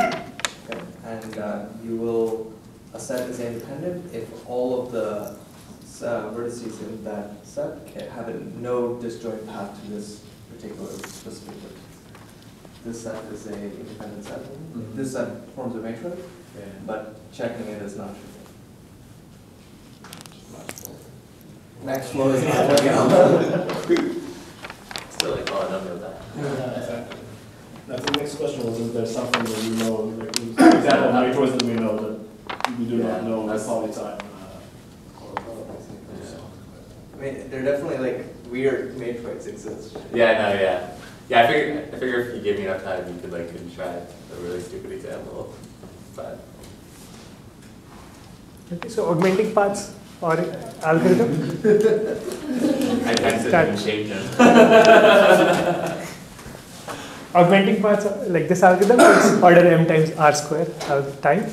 Okay. And you will, a set is independent if all of the vertices in that set have no disjoint path to this particular specific vertex. this set is a independent set. Mhm. This set forms a matrix, Yeah. but checking it is not true. Max flow is not checking out. Still like, oh, I don't know that. Yeah, exactly. Now, the next question was, is there something that we know, like, example of matrix that we know that we do Yeah, not know that's- polytime? I mean, there definitely like weird matrix exist. Yeah, no, yeah. Yeah, I figure if you gave me enough time, you could like try a really stupid example. But Okay, so augmenting paths or algorithm. I didn't Start. even change them. Augmenting paths like this algorithm is order m times r square time.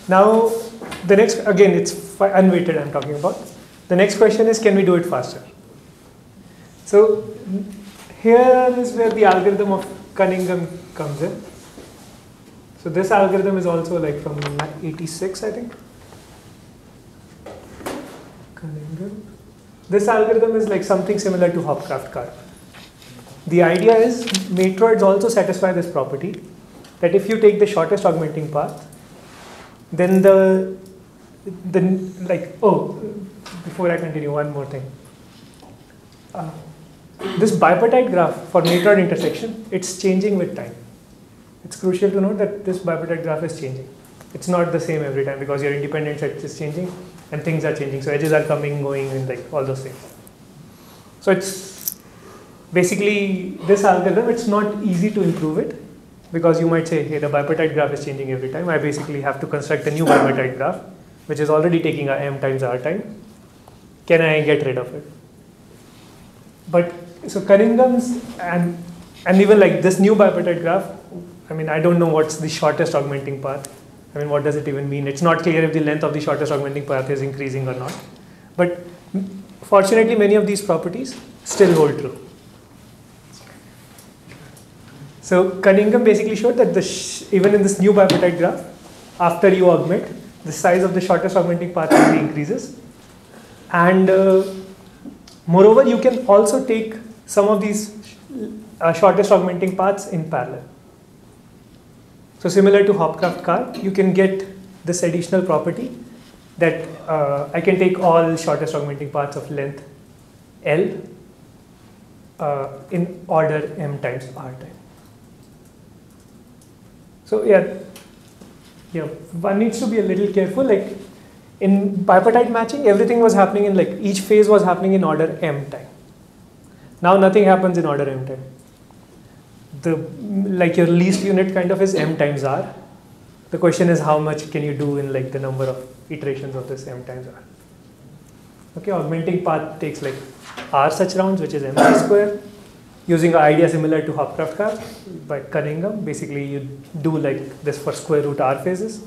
Now the next, again it's unweighted I'm talking about. The next question is, can we do it faster? So here is where the algorithm of Cunningham comes in. So this algorithm is also like from 86 I think. Cunningham. This algorithm is like something similar to Hopcraft-Karp. The idea is matroids also satisfy this property that if you take the shortest augmenting path, then before I continue, one more thing. This bipartite graph for matroid intersection, it's changing with time. It's crucial to note that this bipartite graph is changing. It's not the same every time because your independent set is changing and things are changing. So edges are coming, going, and like all those things. So it's basically this algorithm, it's not easy to improve it because you might say, hey, the bipartite graph is changing every time. I basically have to construct a new bipartite graph, which is already taking a m times r time. Can I get rid of it? But so Cunningham's and even like this new bipartite graph, I mean, I don't know what's the shortest augmenting path. I mean, what does it even mean? It's not clear if the length of the shortest augmenting path is increasing or not. But fortunately, many of these properties still hold true. So Cunningham basically showed that even in this new bipartite graph, after you augment, the size of the shortest augmenting path really increases. And moreover, you can also take some of these shortest augmenting paths in parallel. So similar to Hopcraft-Karp, you can get this additional property that I can take all shortest augmenting paths of length L in order m times r time. So yeah, one needs to be a little careful. Like in bipartite matching, everything was happening in like each phase was happening in order m time. Now nothing happens in order m time. Like your least unit kind of is m times r. The question is how much can you do in like the number of iterations of this m times r. Okay, augmenting path takes like r such rounds, which is m square. Using an idea similar to Hopcraft-Karp by Cunningham, basically you do like this for square root r phases,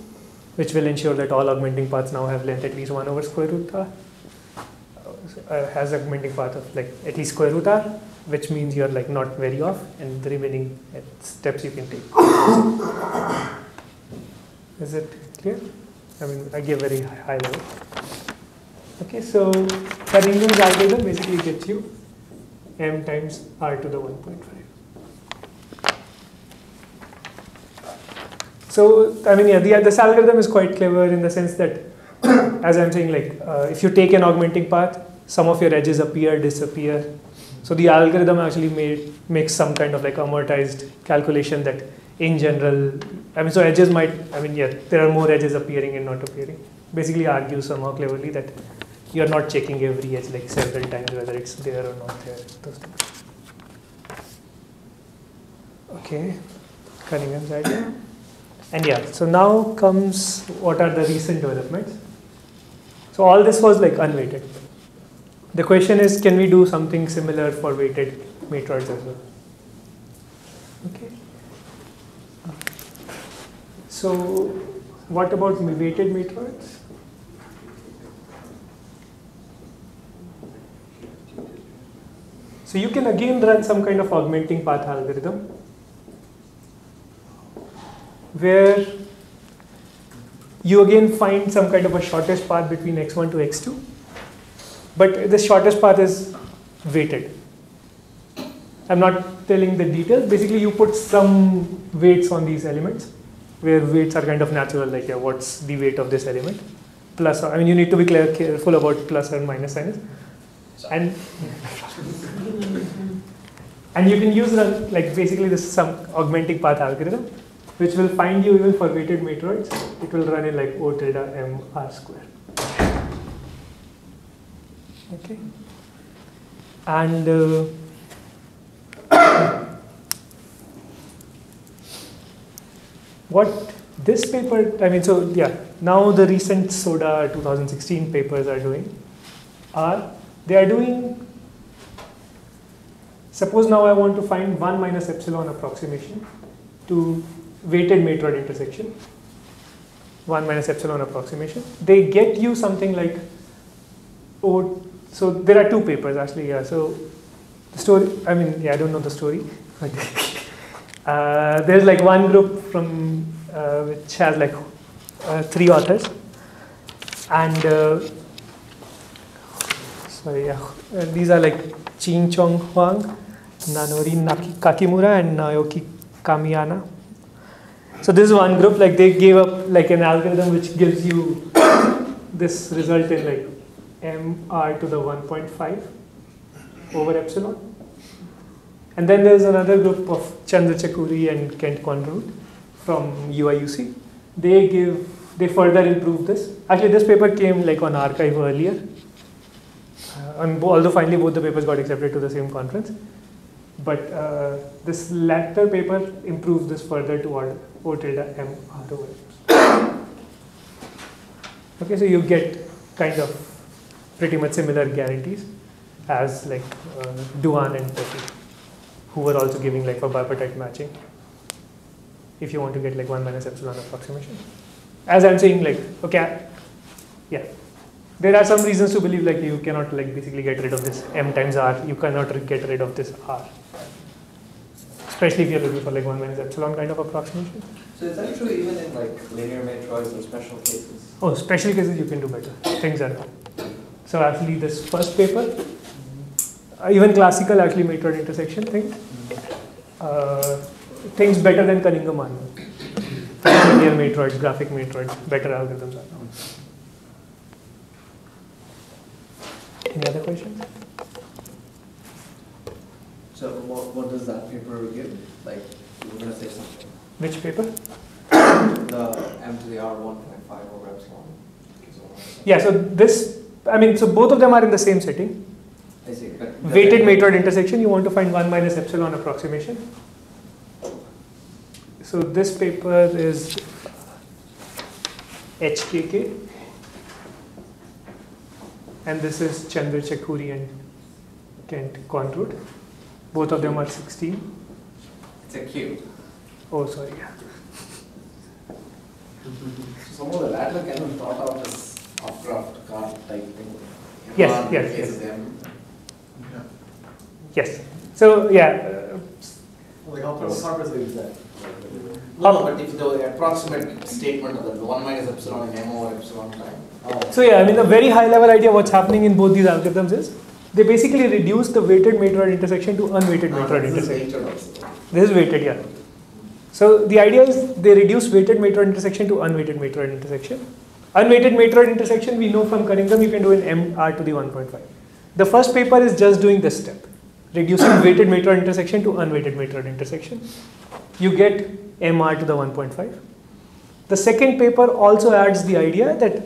which will ensure that all augmenting paths now have length at least 1 over square root r. Has augmenting path of like at least square root r, which means you're like not very off, and the remaining steps you can take. Is it clear? I mean, I gave very high level. Okay, so Cunningham's algorithm basically gets you m times r to the 1.5. So, I mean, yeah, this algorithm is quite clever in the sense that, as I'm saying, like, if you take an augmenting path, some of your edges appear, disappear. So the algorithm actually makes some kind of like amortized calculation that in general, I mean, so edges might, I mean, yeah, there are more edges appearing and not appearing. Basically argues somehow cleverly that you're not checking every edge like several times whether it's there or not there. Those things. Okay, Cunningham's idea. And yeah, so now comes what are the recent developments. So all this was like unweighted. The question is, can we do something similar for weighted matroids as well? Okay. So what about weighted matroids? So you can again run some kind of augmenting path algorithm where you again find some kind of a shortest path between x1 to x2, but the shortest path is weighted. I'm not telling the details. Basically, you put some weights on these elements, where weights are kind of natural, like yeah, what's the weight of this element? Plus, I mean, you need to be careful about plus and minus signs. And and you can use like basically this some augmenting path algorithm, which will find you even for weighted matroids. It will run in like O tilde m r square. Okay. And what this paper, I mean, so yeah, now the recent SODA 2016 papers are doing they are doing, suppose now I want to find 1 minus epsilon approximation to weighted matroid intersection, 1 minus epsilon approximation. They get you something like, so there are two papers actually, yeah. So the story, I mean, yeah, I don't know the story. There's like one group from which has like 3 authors, and these are like Ching Chong Huang, Nanori Kakimura, and Naoki Kamiyana. So this is one group, like they gave up like an algorithm which gives you this result in like mr to the 1.5 over epsilon. And then there's another group of Chandra Chakuri and Kent Conroot from UIUC. They further improve this. Actually, this paper came like on archive earlier. Although finally both the papers got accepted to the same conference. But this latter paper improves this further to O tilde m r over epsilon. Okay, so you get kind of pretty much similar guarantees as like Duan and Petit, who were also giving like for bipartite matching, if you want to get like 1 minus epsilon approximation. As I'm saying, like, okay, yeah, there are some reasons to believe like you cannot like basically get rid of this m times r, you cannot get rid of this r, especially if you're looking for like 1 minus epsilon kind of approximation. So is that true even in like linear matroids or special cases? Oh, special cases you can do better. Things are done. So actually this first paper, even classical actually matroid intersection thing, things better than Cunningham-Arnold. Linear matroids, graphic matroids, better algorithms are known. Any other questions? So what does that paper give? Like, you were going to say something. Which paper? The m to the r 1.5 over epsilon. Yeah, so this, I mean, so both of them are in the same setting. I see. But Weighted matroid intersection, you want to find 1 minus epsilon approximation. So this paper is HKK, and this is Chandra Chakuri and Kent Conroot. Both of them are 16. it's a cube. Oh, sorry. So some of the latter can be thought of as Upcraft card type thing. Yes, One yes, is yes. M. Yes. So yeah. Like how purpose is that? No, but if the approximate statement of the 1 minus epsilon in m over epsilon time. So yeah, I mean the very high level idea what's happening in both these algorithms is they basically reduce the weighted matroid intersection to unweighted matroid intersection. This is weighted, yeah. So the idea is they reduce weighted matroid intersection to unweighted matroid intersection. Unweighted matroid intersection we know from Cunningham you can do in mr to the 1.5. The first paper is just doing this step, reducing weighted matroid intersection to unweighted matroid intersection. You get mr to the 1.5. The second paper also adds the idea that,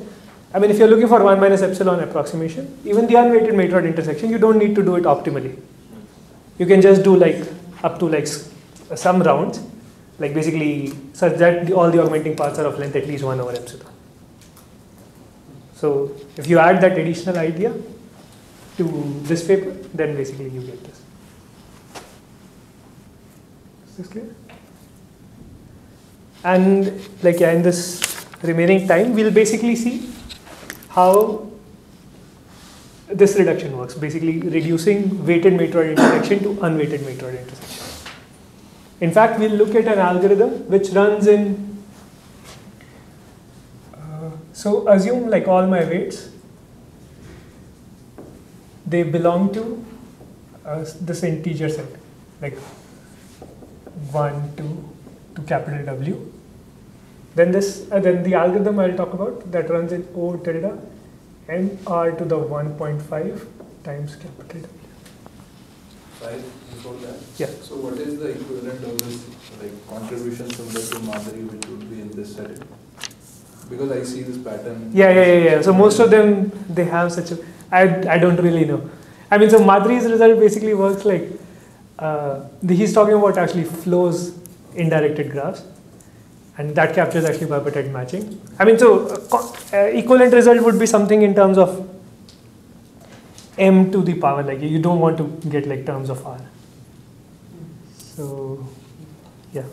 I mean, if you're looking for 1 minus epsilon approximation, even the unweighted matroid intersection, you don't need to do it optimally. You can just do like up to like some rounds, like basically such that all the augmenting paths are of length at least 1 over epsilon. So if you add that additional idea to this paper, then basically you get this. Is this clear? And like yeah, in this remaining time, we'll basically see how this reduction works, basically reducing weighted matroid intersection to unweighted matroid intersection. In fact, we'll look at an algorithm which runs in, so assume like all my weights, they belong to this integer set. like 1, 2 to capital W. Then then the algorithm I'll talk about that runs in O tilde mr to the 1.5 times capital W. Right, before that. Yeah. So what is the equivalent of this, like, contribution similar to Madhuri, which would be in this setting? Because I see this pattern. Yeah. So most of them, they have such a, I don't really know. I mean, so Madhuri's result basically works like, he's talking about actually flows in directed graphs, and that captures actually bipartite matching. I mean, so equivalent result would be something in terms of m to the power, like you don't want to get like terms of r. So, yeah.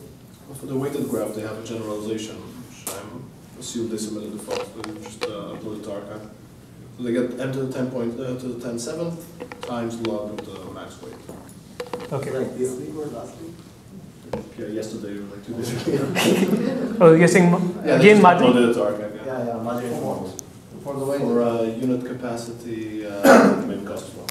For the weighted graph, they have a generalization, which I'm assume they submitted the default, so they just upload it to archive. So they get m to the 10.7 times log of the max weight. Okay. Like this week or last week? Yeah, yesterday or like 2 days ago. Oh, you're saying Yeah, again they just Madhuri? uploaded it to archive. Yeah. Yeah, Madhuri forms. For the way. For unit capacity, maybe cost as well.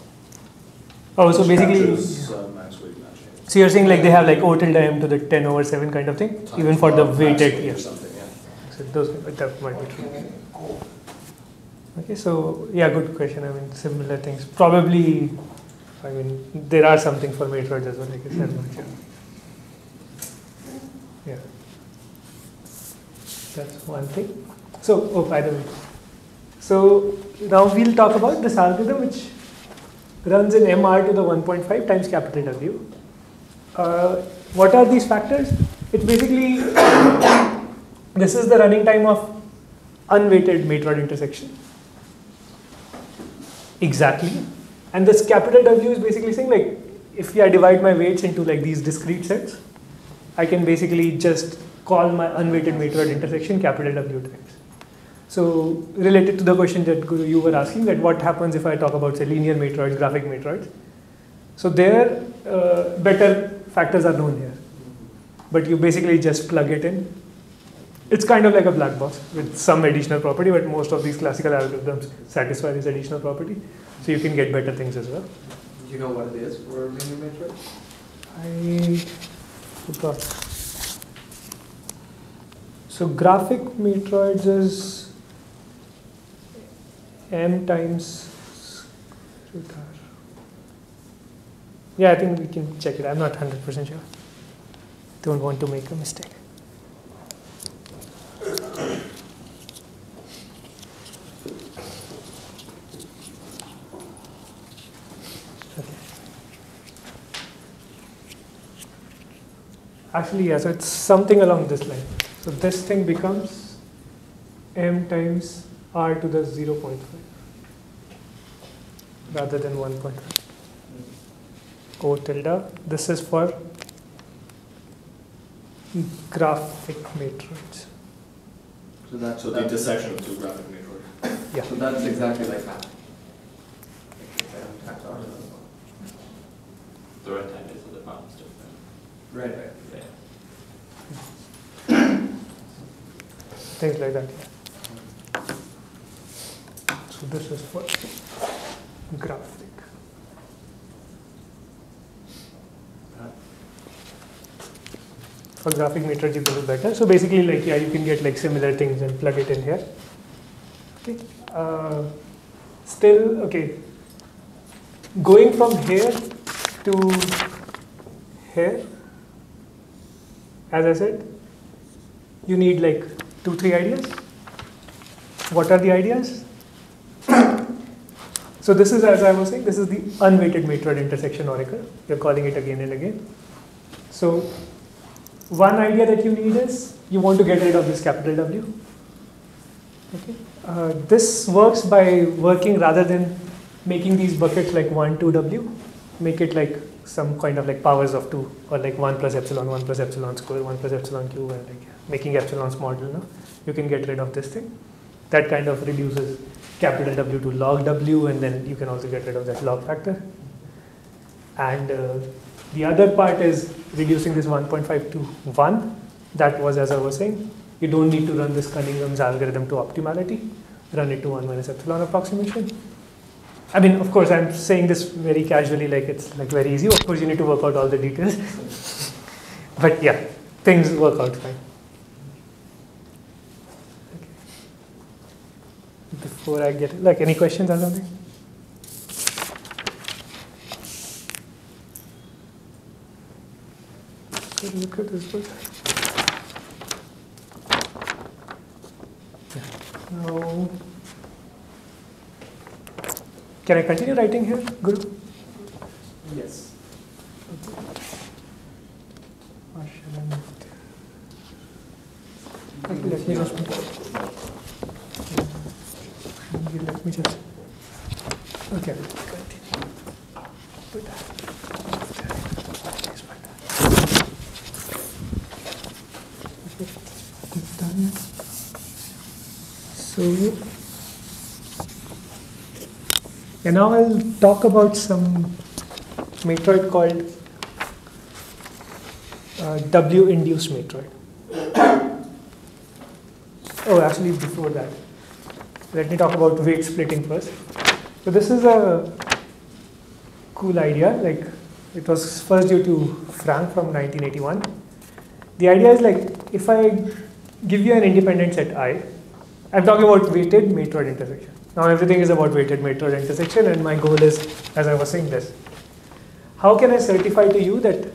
Oh, so Which basically, captures, max weight matching. so you're saying like they have like O tilde m to the 10/7 kind of thing, Times even for the max weighted, weight yeah. or something, yeah. So that might be true. Okay, so yeah, good question. I mean, similar things. Probably, I mean, there are something for matroids as well, like I said, I'm not sure. Yeah. That's one thing. So, oh, by the way. So, now we'll talk about this algorithm which runs in mr to the 1.5 times capital W. What are these factors? It's basically, this is the running time of unweighted matroid intersection. Exactly. And this capital W is basically saying like, if I divide my weights into like these discrete sets, I can basically just call my unweighted matroid intersection capital W times. So related to the question that Guru, you were asking, that what happens if I talk about say linear matroids, graphic matroids. So there, better factors are known here. But you basically just plug it in. It's kind of like a black box with some additional property, but most of these classical algorithms satisfy this additional property. So you can get better things as well. Do you know what it is for linear matrix? I forgot. So graphic matroids is m times. Yeah, I think we can check it. I'm not 100% sure. Don't want to make a mistake. Actually, yeah, so it's something along this line. So this thing becomes m times r to the 0.5 rather than 1.5. O tilde. This is for graphic matroids. So that's So the intersection of two graphic matroids. Yeah. So that's exactly like that. The runtime is the problem's different. Right. Yeah. Things like that. So this is for graphic. For graphic matrix, you can do better. So basically, like, yeah, you can get like similar things and plug it in here. Okay. Still, okay. Going from here to here, as I said, you need like 2-3 ideas. What are the ideas? So this is, as I was saying, this is the unweighted matroid intersection oracle. You're calling it again and again. So one idea that you need is you want to get rid of this capital W. Okay. This works by working rather than making these buckets like 1, 2W, make it like some kind of like powers of 2, or like 1 plus epsilon, 1 plus epsilon square, 1 plus epsilon cube, and like making epsilon small. You can get rid of this thing. That kind of reduces capital W to log W, and then you can also get rid of that log factor. And the other part is reducing this 1.5 to 1. That was, as I was saying, you don't need to run this Cunningham's algorithm to optimality. Run it to 1 minus epsilon approximation. I mean, of course, I'm saying this very casually, like it's like very easy. Of course, you need to work out all the details. But yeah, things work out fine. Okay. Before I get, like, any questions or something? So look at this book. Yeah. Now, can I continue writing here, Guru? Yes. Or shall I move it? Okay, let me just. Let me just. Okay, continue. Put that. Done. So. And now I'll talk about some matroid called W-induced matroid. Oh, actually before that, let me talk about weight splitting first. So this is a cool idea, like it was first due to Frank from 1981. The idea is like, if I give you an independent set I, I'm talking about weighted matroid intersection. Now everything is about weighted matroid intersection, and my goal is, as I was saying this, how can I certify to you that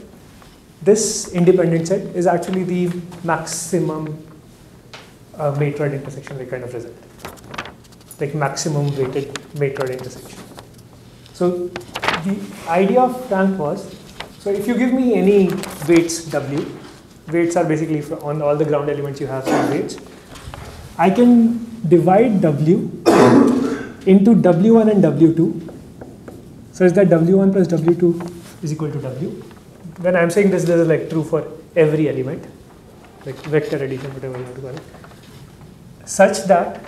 this independent set is actually the maximum matroid intersection, like kind of result, like maximum weighted matroid intersection. So the idea of Frank was, so if you give me any weights W, weights are basically on all the ground elements you have some weights, I can divide W into W1 and W2, such that W1 plus W2 is equal to W. When I'm saying this is like true for every element, like vector addition, whatever you want to call it, such that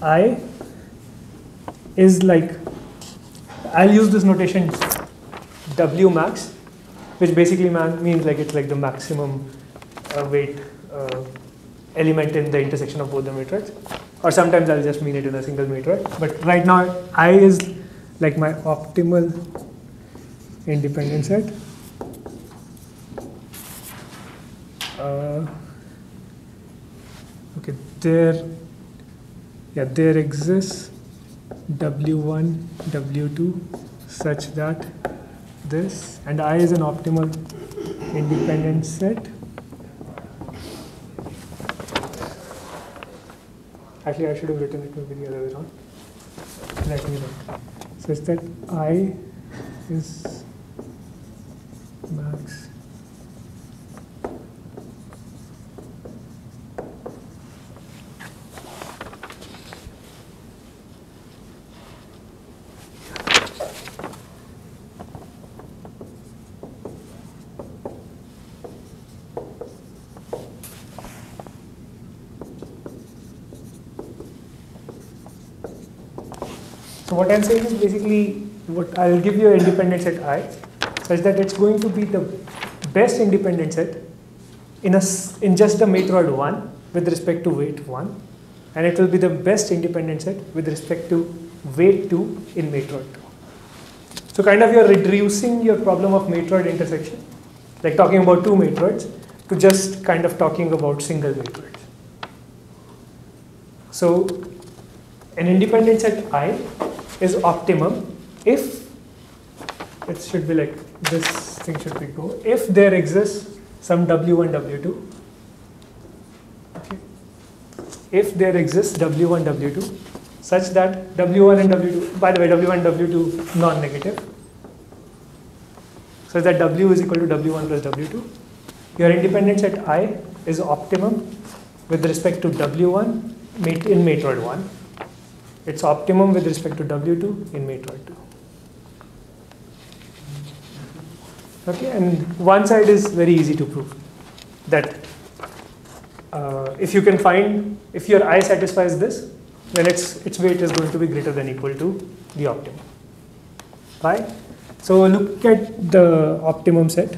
I is like, I'll use this notation W max, which basically means like it's like the maximum weight element in the intersection of both the matroids, or sometimes I'll just mean it in a single matroid. But right now, I is like my optimal independent set. Okay, there exists W1, W2 such that this, and I is an optimal independent set. Actually, I should have written it maybe the other way around. Let me look. Such that I is max. So what I'm saying is basically, I'll give you an independent set I, such that it's going to be the best independent set in just the matroid 1 with respect to weight 1, and it will be the best independent set with respect to weight 2 in matroid 2. So kind of you're reducing your problem of matroid intersection, like talking about two matroids, to just kind of talking about single matroids. So an independent set I is optimum if, it should be like, this thing should be go, if there exists some W1, W2, okay, if there exists W1, W2, such that W1 and W2, by the way, W1 and W2 non-negative, such that W is equal to W1 plus W2, your independent set I is optimum with respect to W1 in matroid 1. It's optimum with respect to W2 in matroid 2. Okay, and one side is very easy to prove, that if you can find, if your I satisfies this, then its weight is going to be greater than or equal to the optimum. Right? So look at the optimum set.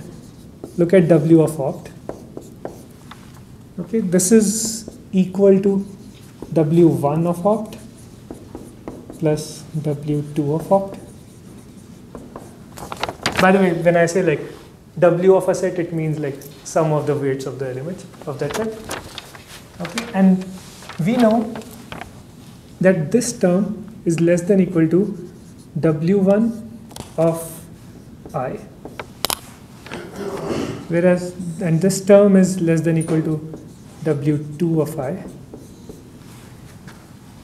Look at W of opt. Okay, this is equal to W1 of opt. plus W2 of opt. By the way, when I say like W of a set, it means like sum of the weights of the elements of that set. Okay, and we know that this term is less than equal to W1 of I, whereas, and this term is less than equal to W2 of I,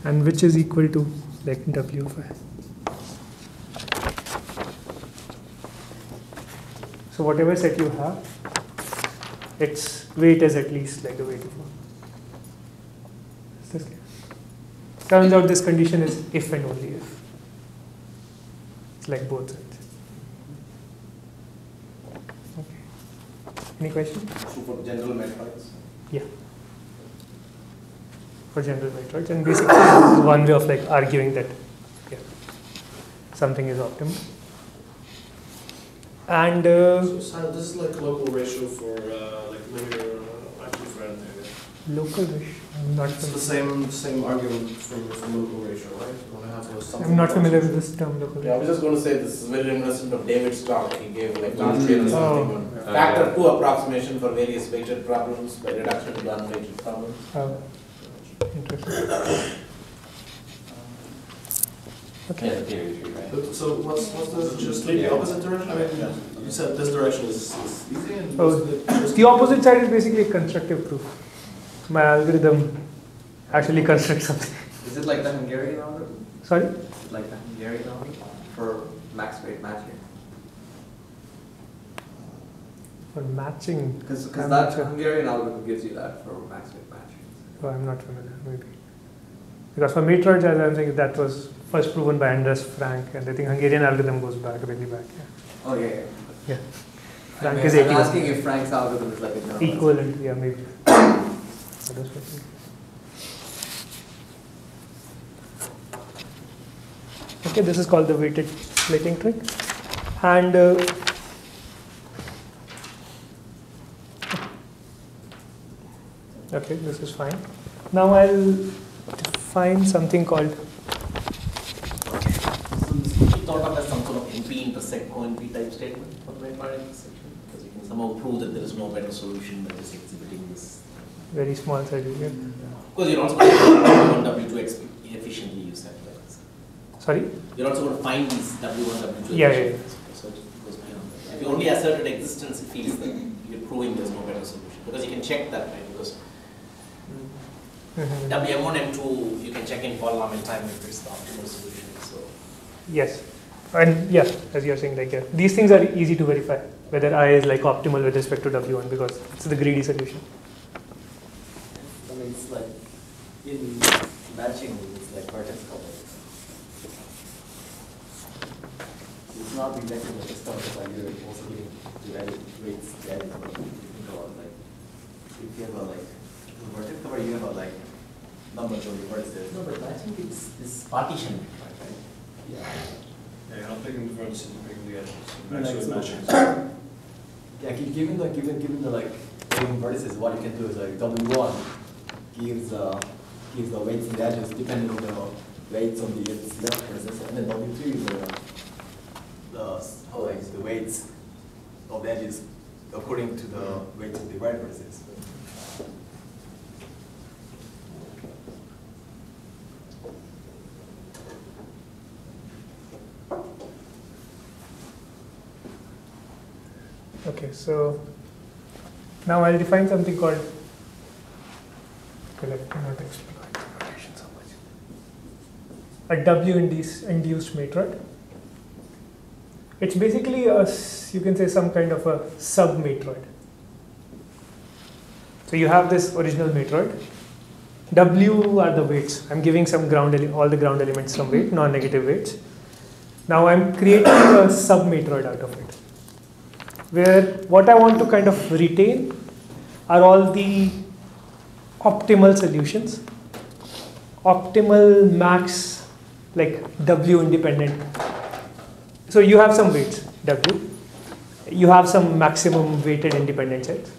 and which is equal to like W of I. So whatever set you have, its weight is at least like the weight of 1. Is this clear? Turns out this condition is if and only if. It's like both sides. Okay. Any question? So for general matrix. Yeah. For general matrix, and basically one way of like arguing that yeah, something is optimal. And So Simon, this is like local ratio for like linear equilibrium. local ratio, I'm not It's the familiar. same argument for local ratio, right? You want to have something. I'm not familiar with this term local Yeah, I was ratio. just going to say this is very reminiscent of David's talk he gave like last year or Oh. something. On factor 2 approximation for various weighted problems by reduction to unweighted problems. Interesting. Okay. Yeah, the theory tree, right? So what's the just the opposite direction? I mean, you said this direction is easy and Oh, wasn't it just The opposite side is basically a constructive proof. My algorithm actually constructs something. Is it like the Hungarian algorithm? Sorry? Is it like the Hungarian algorithm for max weight matching? For matching. Because I'm that not sure. Hungarian algorithm gives you that for max weight matching. Oh, I'm not familiar, maybe. Because for matroids, as I'm saying, that was first proven by Anders Frank, and I think Hungarian algorithm goes back, really back. Yeah. Oh yeah. Yeah. I Frank mean, is I'm 81. asking if Frank's algorithm is like a general. Equivalent, yeah, maybe. That was what okay, this is called the weighted splitting trick. And okay, this is fine. Now I'll define something called So this could be thought of as some sort of NP intersect ONP type statement for the matrix intersection, because you can somehow prove that there is no better solution than just exhibiting this. very small size here. Because you're also going to find W2 efficiently, you said. Like this. Sorry? You're also going to find these W1, W2 Yeah, efficiently. So it goes beyond that. If you only asserted existence, it feels that you're proving there's no better solution. Because you can check that, right? Because Mhm. WM1, M2, you can check in polynomial time if it's the optimal solution. So Yes. And yeah, as you're saying, like these things are easy to verify, whether I is like optimal with respect to W1 because it's the greedy solution. I mean, it's like in matching, it's like vertex coverage. It's not rejecting the system, it's like you're also giving the edit weights, the edit like if you have a like vertex cover, you have a like numbers of the vertices. no, but I think it's partition, right? Yeah. Yeah, you're not picking the vertices, you're picking the edges. Like, Actually, so- matching. Yeah, given the like given vertices, what you can do is like W1 gives the weights and the edges depending on the weights on the left vertices, and then W2 is the weights of the edges according to the weights of the right vertices. Okay, so now I'll define something called, okay, let me not exploit the notation so much. A W-induced matroid. It's basically you can say some kind of a sub-matroid. So you have this original matroid. W are the weights. I'm giving some all the ground elements some weight, non-negative weights. Now I'm creating a sub-matroid out of it, where what I want to kind of retain are all the optimal solutions, optimal max, like W independent. So you have some weights, W. You have some maximum weighted independent sets.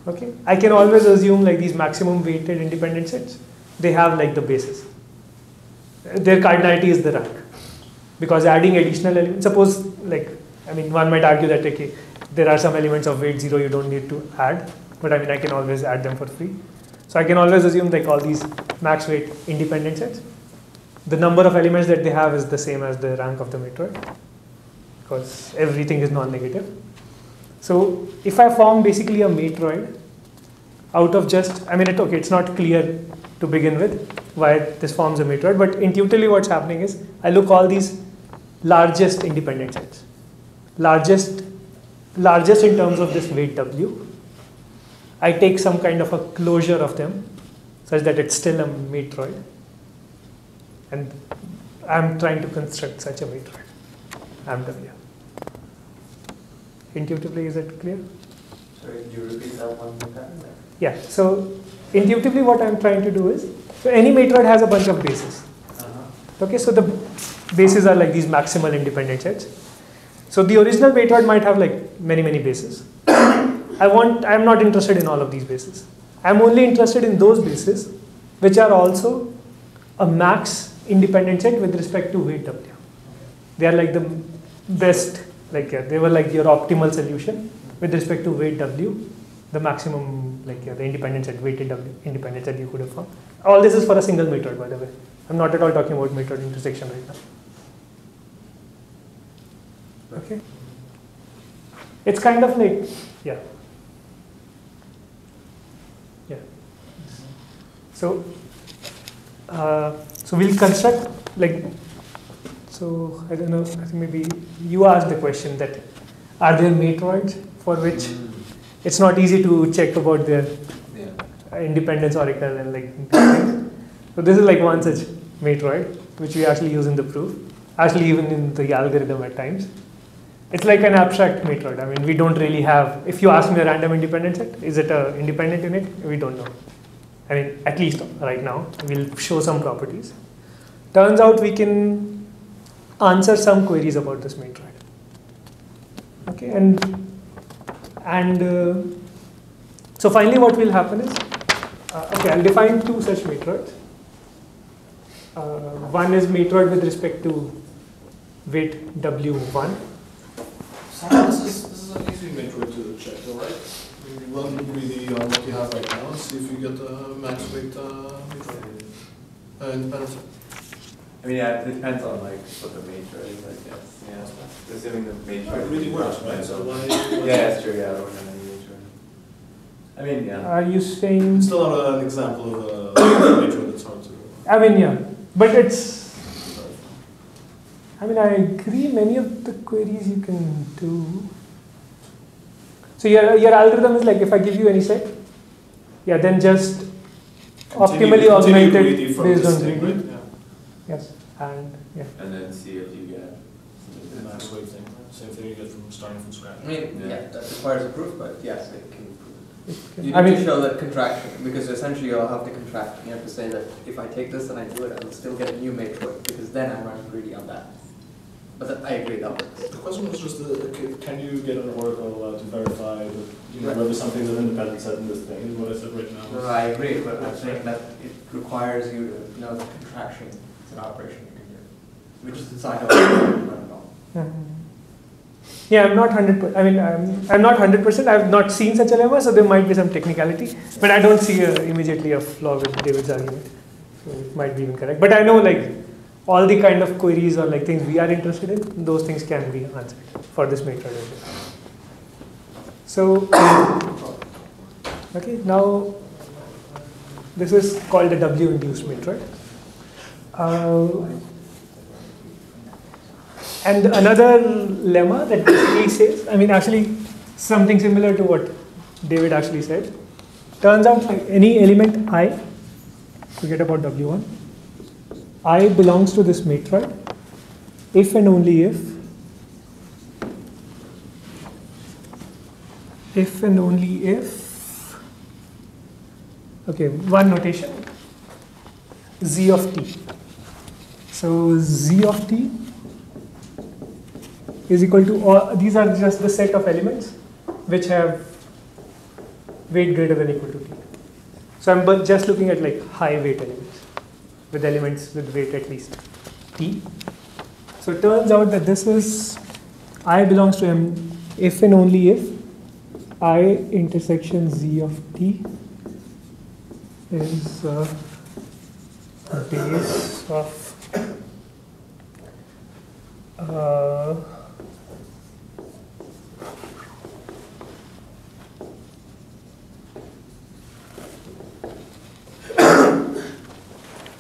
Okay, I can always assume like these maximum weighted independent sets, they have like the basis. their cardinality is the rank. Because adding additional elements, suppose like, I mean, one might argue that okay, there are some elements of weight 0 you don't need to add, but I mean, I can always add them for free. So I can always assume like all these max weight independent sets, the number of elements that they have is the same as the rank of the matroid, because everything is non-negative. So if I form basically a matroid out of just, I mean, it's not clear to begin with why this forms a matroid, but intuitively what's happening is I look all these largest independent sets, largest in terms of this weight W. I take some kind of a closure of them such that it's still a matroid, and I'm trying to construct such a matroid, MW. Intuitively, is it clear? Sorry, could you repeat that one more time? Yeah, so intuitively what I'm trying to do is, so any matroid has a bunch of bases. Okay, so the bases are like these maximal independent sets. So the original matroid might have like many bases. I'm not interested in all of these bases. I'm only interested in those bases which are also a max independent set with respect to weight W. They are like the best, like they were like your optimal solution with respect to weight W, the maximum, like the independent set, weighted W, independent set you could have found. All this is for a single matroid, by the way. I'm not at all talking about matroid intersection right now. Okay. It's kind of like, yeah. So, so we'll construct like, so I don't know, I think maybe you asked the question that are there matroids for which it's not easy to check about their independence oracle and like things. So this is like one such matroid which we actually use in the proof, actually even in the algorithm at times. It's like an abstract matroid. I mean, we don't really have, if you ask me a random independent set, is it an independent unit? We don't know. I mean, at least right now, we'll show some properties. Turns out we can answer some queries about this matroid. Okay, and so finally what will happen is, okay, I'll define two such matroids. One is matroid with respect to weight W1. This is an easy matroid to check, alright? You run greedy on what you have right now and see if you get a max weight matroid. Independence. I mean, yeah, it depends on like what the matroid is, I guess. Yeah, assuming the matroid. It really works, right? So why? Yeah, that's true. Yeah, I don't have any matroid. I mean, yeah. Are you saying? It's still not an example of a matroid that's hard to. I mean, yeah, but it's. I mean, I agree. Many of the queries you can do. So your algorithm is like, if I give you any set, yeah, then just optimally augment it based on greedy. Right? Yeah. Yes, and yeah. And then see if you get The max weight thing. Same thing you get from starting from scratch. I mean, yeah, that requires a proof, but yes, it can prove it. It can- You I need mean, to show that contraction, because essentially you'll have to contract. You have to say that if I take this and I do it, I will still get a new matroid, because then I'm running greedy on that. But I agree, that works. The question was just, can you get an oracle to verify that whether something's an independent set in this thing, is what I said right now. No, I agree, but I'm saying that it requires you to know that contraction is an operation you can do. We just decide how to run it all. yeah, I'm not 100%. I mean, I'm not 100%. I've not seen such a lemma, so there might be some technicality. But I don't see immediately a flaw with David's argument. So it might be incorrect. But I know like all the kind of queries or like things we are interested in, those things can be answered for this matroid. So, okay, now this is called a W-induced matroid. And another lemma that basically says, I mean, actually something similar to what David actually said. Turns out like any element I, forget about W1, I belongs to this matroid if and only if and only if, okay, one notation, Z of t. So Z of t is equal to, all, these are just the set of elements which have weight greater than or equal to t. So I'm just looking at like high weight elements. with elements with weight at least t. So it turns out that this is I belongs to M if and only if I intersection z of t is base of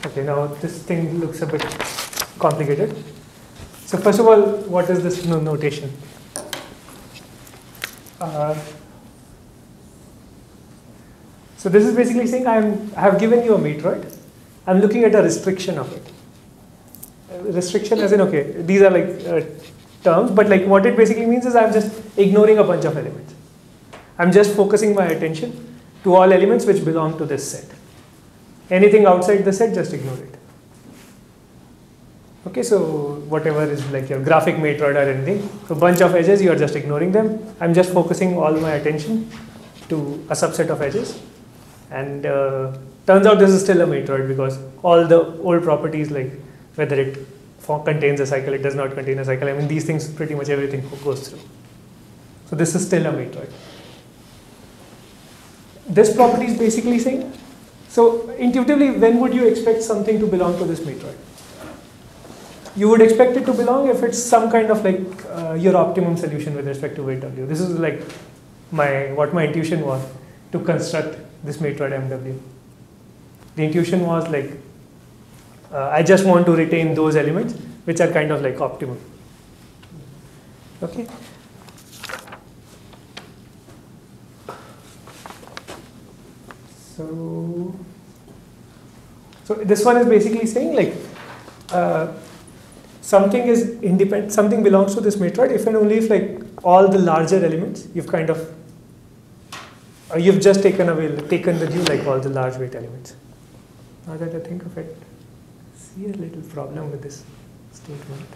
okay, now this thing looks a bit complicated. So first of all, what is this notation? So this is basically saying I have given you a matroid. I'm looking at a restriction of it. Restriction as in, okay, these are like terms, but like what it basically means is I'm just ignoring a bunch of elements. I'm just focusing my attention to all elements which belong to this set. Anything outside the set, just ignore it. Okay, so whatever is like your graphic matroid or anything, so bunch of edges, you are just ignoring them. I'm just focusing all my attention to a subset of edges. And turns out this is still a matroid because all the old properties, like whether it contains a cycle, it does not contain a cycle. I mean, these things, pretty much everything goes through. So this is still a matroid. This property is basically saying, so intuitively, when would you expect something to belong to this matroid? You would expect it to belong if it's some kind of like your optimum solution with respect to weight W. This is like what my intuition was to construct this matroid MW. The intuition was like, I just want to retain those elements which are kind of like optimum. Okay. So this one is basically saying like something is independent, something belongs to this matroid if and only if like all the larger elements you've kind of you've just taken with you like all the large weight elements. Now that I think of it, I see a little problem with this statement.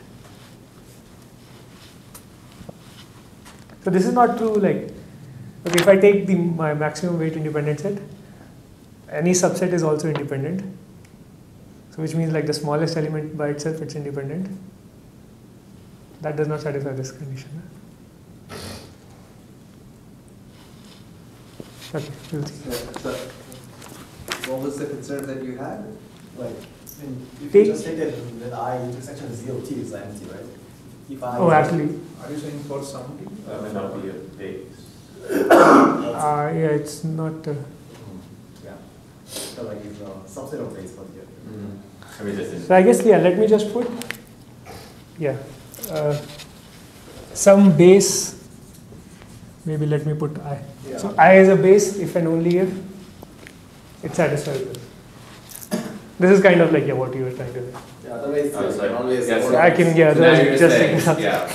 So this is not true. Like, okay, if I take my maximum weight independent set, any subset is also independent. So which means like the smallest element by itself, it's independent. That does not satisfy this condition. Okay, we'll see. So, what was the concern that you had? Like, if you just take it that I intersection z of t is empty, right? If I actually. Are you saying for some t? That may not be a base. Yeah, it's not. Yeah. So like it's a subset of base for here. I mean, this is. So I guess, yeah, let me just put, yeah, some base, maybe let me put I. Yeah. So I is a base if and only if it satisfies this. This is kind of like, yeah, what you were trying to do. Yeah, otherwise Oh, you so can always. yeah, so I can, yeah, So now you're just saying, take it out. yeah.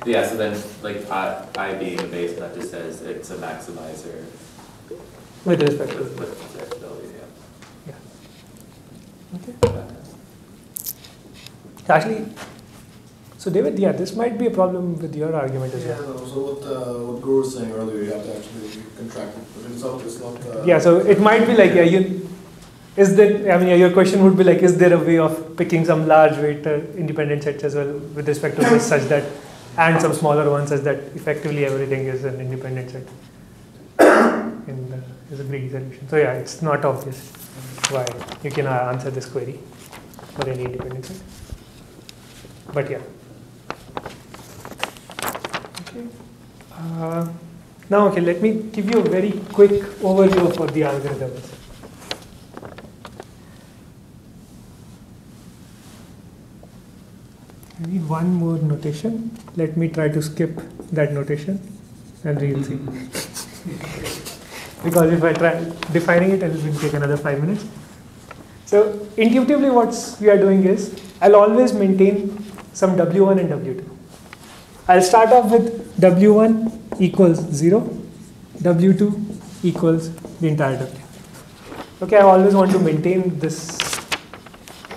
Yeah, so then, like, I being a base, that just says it's a maximizer With respect to with flexibility, yeah. Okay. Actually, so David, yeah, this might be a problem with your argument as Yeah, well. no, so what Guru was saying earlier, you have to actually contract it. But it's not. Yeah, so it might be like, yeah, your question would be like, is there a way of picking some large weight independent sets as well with respect to this such that, and some smaller ones such that effectively everything is an independent set? Is a greedy solution. So yeah, it's not obvious why you can answer this query for any independent set. But yeah. Okay. Now, okay, let me give you a very quick overview of what the algorithm is. I need one more notation. Let me try to skip that notation and we'll see. Because if I try defining it, it will take another 5 minutes. So intuitively what we are doing is, I'll always maintain some W1 and W2. I'll start off with W1 equals 0, W2 equals the entire W. Okay, I always want to maintain this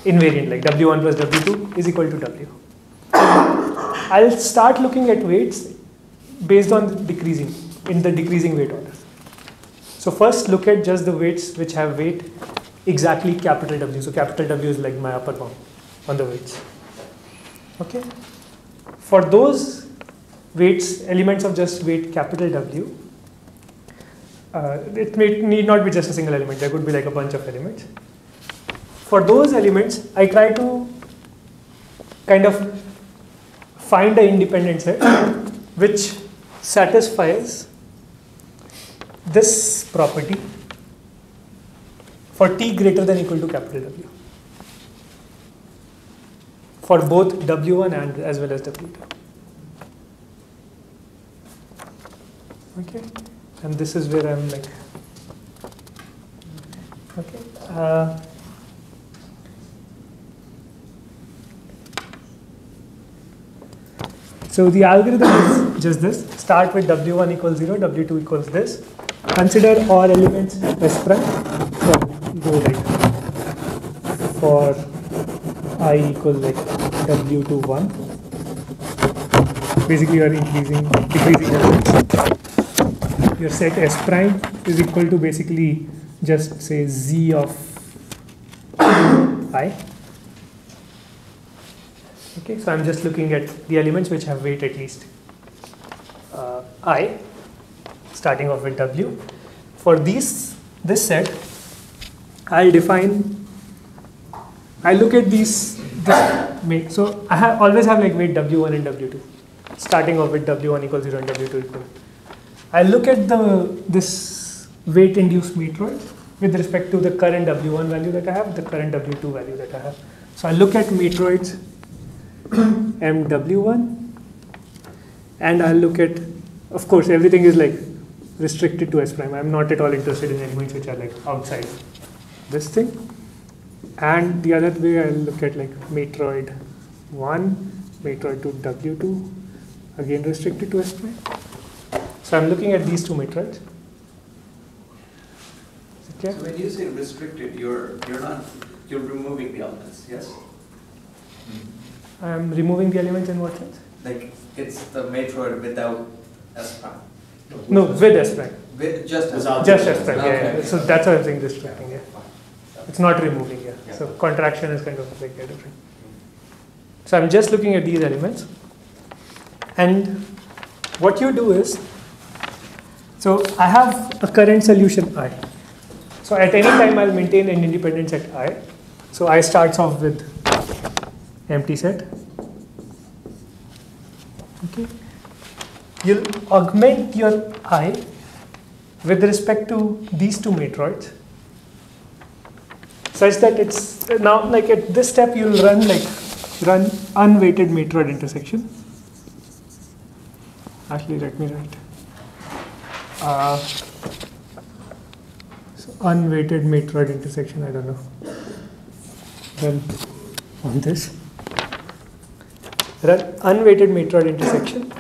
invariant, like W1 plus W2 is equal to W. I'll start looking at weights based on in the decreasing weight order. So first look at just the weights which have weight exactly capital W. So capital W is like my upper bound on the weights. Okay. For those weights, elements of just weight capital W, it need not be just a single element. There could be like a bunch of elements. For those elements, I try to kind of find an independent set which satisfies this property for t greater than or equal to capital W, for both W1 and as well as W2. Okay, and this is where I'm like, okay. So the algorithm is just this: start with W1 equals 0, W2 equals this. Consider all elements S prime. So go like for I equals like W2 1. Basically, you are decreasing elements. Your set S prime is equal to basically just say Z of I. Okay, so I'm just looking at the elements which have weight at least I, starting off with W. For this set, I'll look at so I always have like weight W1 and W2, starting off with W1 equals 0 and W2 equal. I'll look at this weight induced matroid with respect to the current W1 value that I have, the current W2 value that I have. So I'll look at matroids MW1, and I'll look at, of course, everything is like restricted to S prime. I'm not at all interested in elements which are like outside this thing. And the other way, I'll look at like matroid 1, matroid 2, W2, again restricted to S prime. So I'm looking at these two matroids. Okay. So when you say restricted, you're removing the elements, yes? I'm removing the elements in what sense? Like it's the matroid without S prime. No, with S prime. With just S prime. prime. Just S prime. Okay. Yeah. So that's why I'm saying restricting. Yeah. It's not removing. Yeah. So contraction is kind of like different. So I'm just looking at these elements, and what you do is, so I have a current solution I. So at any time I'll maintain an independent set I. So I starts off with empty set. Okay. You'll augment your I with respect to these two matroids such that it's now like at this step you'll run unweighted matroid intersection. Actually, let me write. So unweighted matroid intersection, I don't know. Then on this. Run unweighted matroid intersection.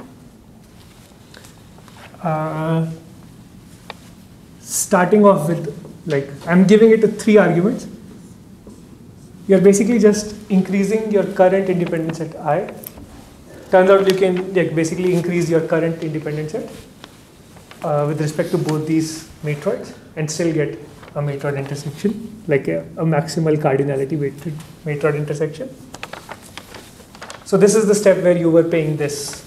Starting off with, like, I'm giving it 3 arguments. You're basically just increasing your current independent set I. Turns out you can basically increase your current independent set with respect to both these matroids and still get a matroid intersection, like a maximal cardinality weighted matroid intersection. So this is the step where you were paying this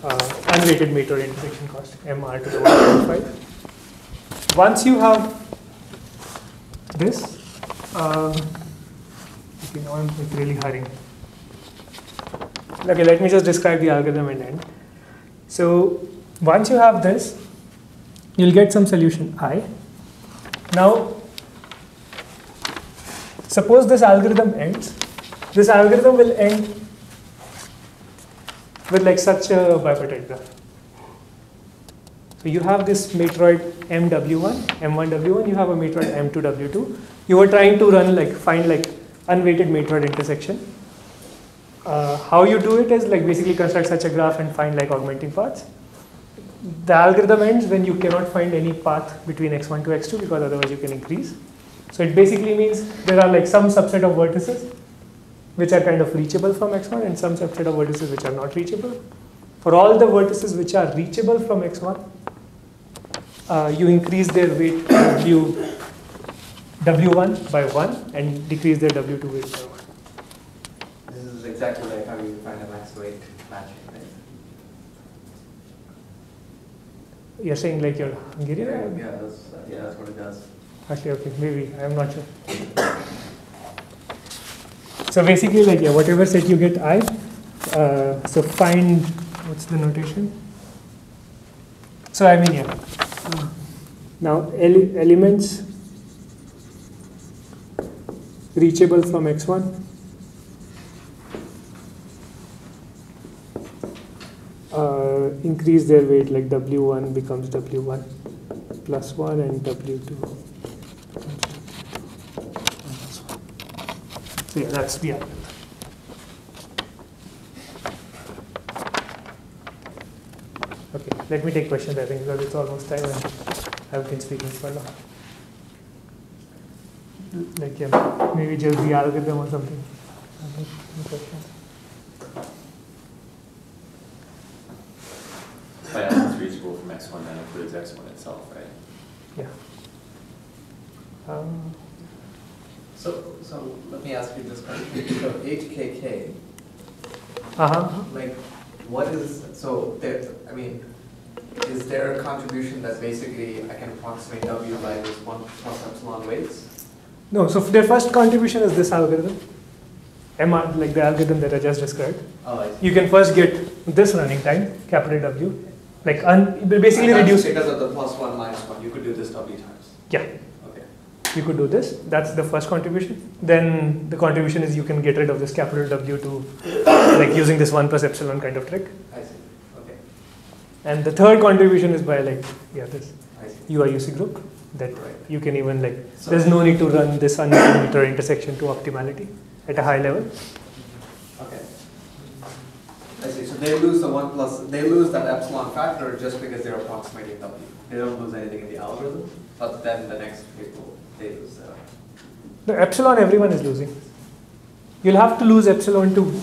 unweighted matroid intersection cost, MR to the 1.5. Once you have this, okay, now I'm like really hurrying. Okay, let me just describe the algorithm and end. So once you have this, you'll get some solution I. Now, suppose this algorithm ends. This algorithm will end with like such a bipartite graph. So you have this matroid MW1, M1W1, you have a matroid M2W2. You were trying to run find unweighted matroid intersection. How you do it is basically construct such a graph and find augmenting paths. The algorithm ends when you cannot find any path between x1 to x2 because otherwise you can increase. So it basically means there are some subset of vertices which are kind of reachable from x1 and some subset of vertices which are not reachable. For all the vertices which are reachable from x1, you increase their weight W W1 by 1 and decrease their W2 weight by 1. This is exactly like how you find a max weight matching, right? You're saying like you're Hungarian? Yeah, that's what it does. Actually, okay, maybe, I'm not sure. So basically like, yeah, whatever set you get I, so find, what's the notation? So I mean, yeah. Now elements reachable from x1 increase their weight, like W1 becomes W1 plus 1 and W2 becomes W2 plus 1. So yeah, that's the algorithm. Okay, let me take questions, I think, because it's almost time and I've been speaking for long. Like, yeah, maybe just the algorithm or something. Any questions? By elements reachable from x1, that includes x1 itself, right? Yeah. So let me ask you this question. So 8KK, like what is, so there, I mean, is there a contribution that basically I can approximate W by this 1 plus epsilon weights? No, so their first contribution is this algorithm, MR, like the algorithm that I just described. Oh, I see. You can first get this running time, capital W, like basically And that's reduce. because of the plus 1 minus 1, you could do this W times. Yeah. Okay. You could do this. That's the first contribution. Then the contribution is you can get rid of this capital W to like using this 1 plus epsilon kind of trick. I see. Okay. And the third contribution is by like, yeah, this I see. UIUC group that Right. you can even like, So- there's no need to run this unmeter intersection to optimality at a high level. Okay. I see. So they lose the 1 plus, they lose that epsilon factor just because they're approximating W. They don't lose anything in the algorithm, but then the next people, they lose The epsilon everyone is losing. You'll have to lose epsilon to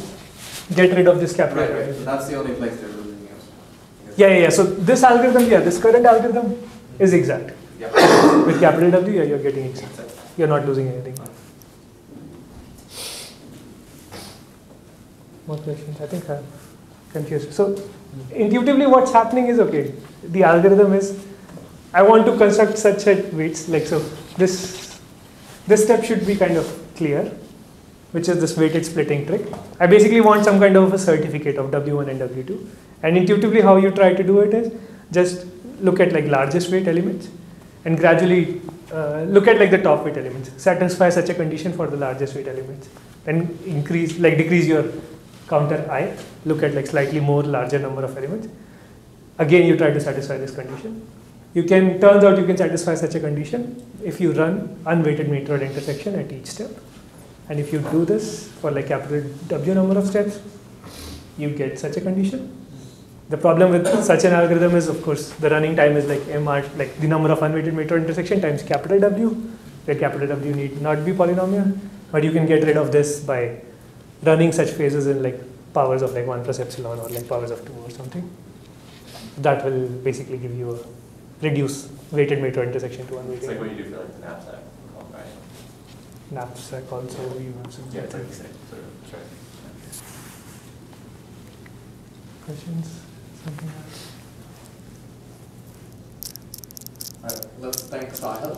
get rid of this capital. Right, right. So that's the only place they're losing it. Yeah. So this algorithm, yeah, this current algorithm is exact. Yeah. With capital W, yeah, you're getting exact. You're not losing anything. More questions? I think I'm confused. So intuitively what's happening is, okay, the algorithm is, I want to construct such set weights, like so this step should be kind of clear, which is this weighted splitting trick. I basically want some kind of a certificate of W1 and W2. And intuitively how you try to do it is just look at like largest weight elements and gradually look at like the top weight elements, satisfy such a condition for the largest weight elements, and increase, like decrease your counter I, look at like slightly more larger number of elements. Again, you try to satisfy this condition. Turns out you can satisfy such a condition if you run unweighted meteoroid intersection at each step. And if you do this for like capital W number of steps, you get such a condition. The problem with such an algorithm is, of course, the running time is like MR, like the number of unweighted meteoroid intersection times capital W, where capital W need not be polynomial, but you can get rid of this by running such phases in like powers of like 1 plus epsilon or like powers of 2 or something. That will basically give you a reduce weighted meteoroid intersection to unweighted. It's like what you do for like the knapsack, right? Knapsack also, you have some. Yeah, it's like the same sort of trick. Questions? Something else? All right, let's thank Sahil.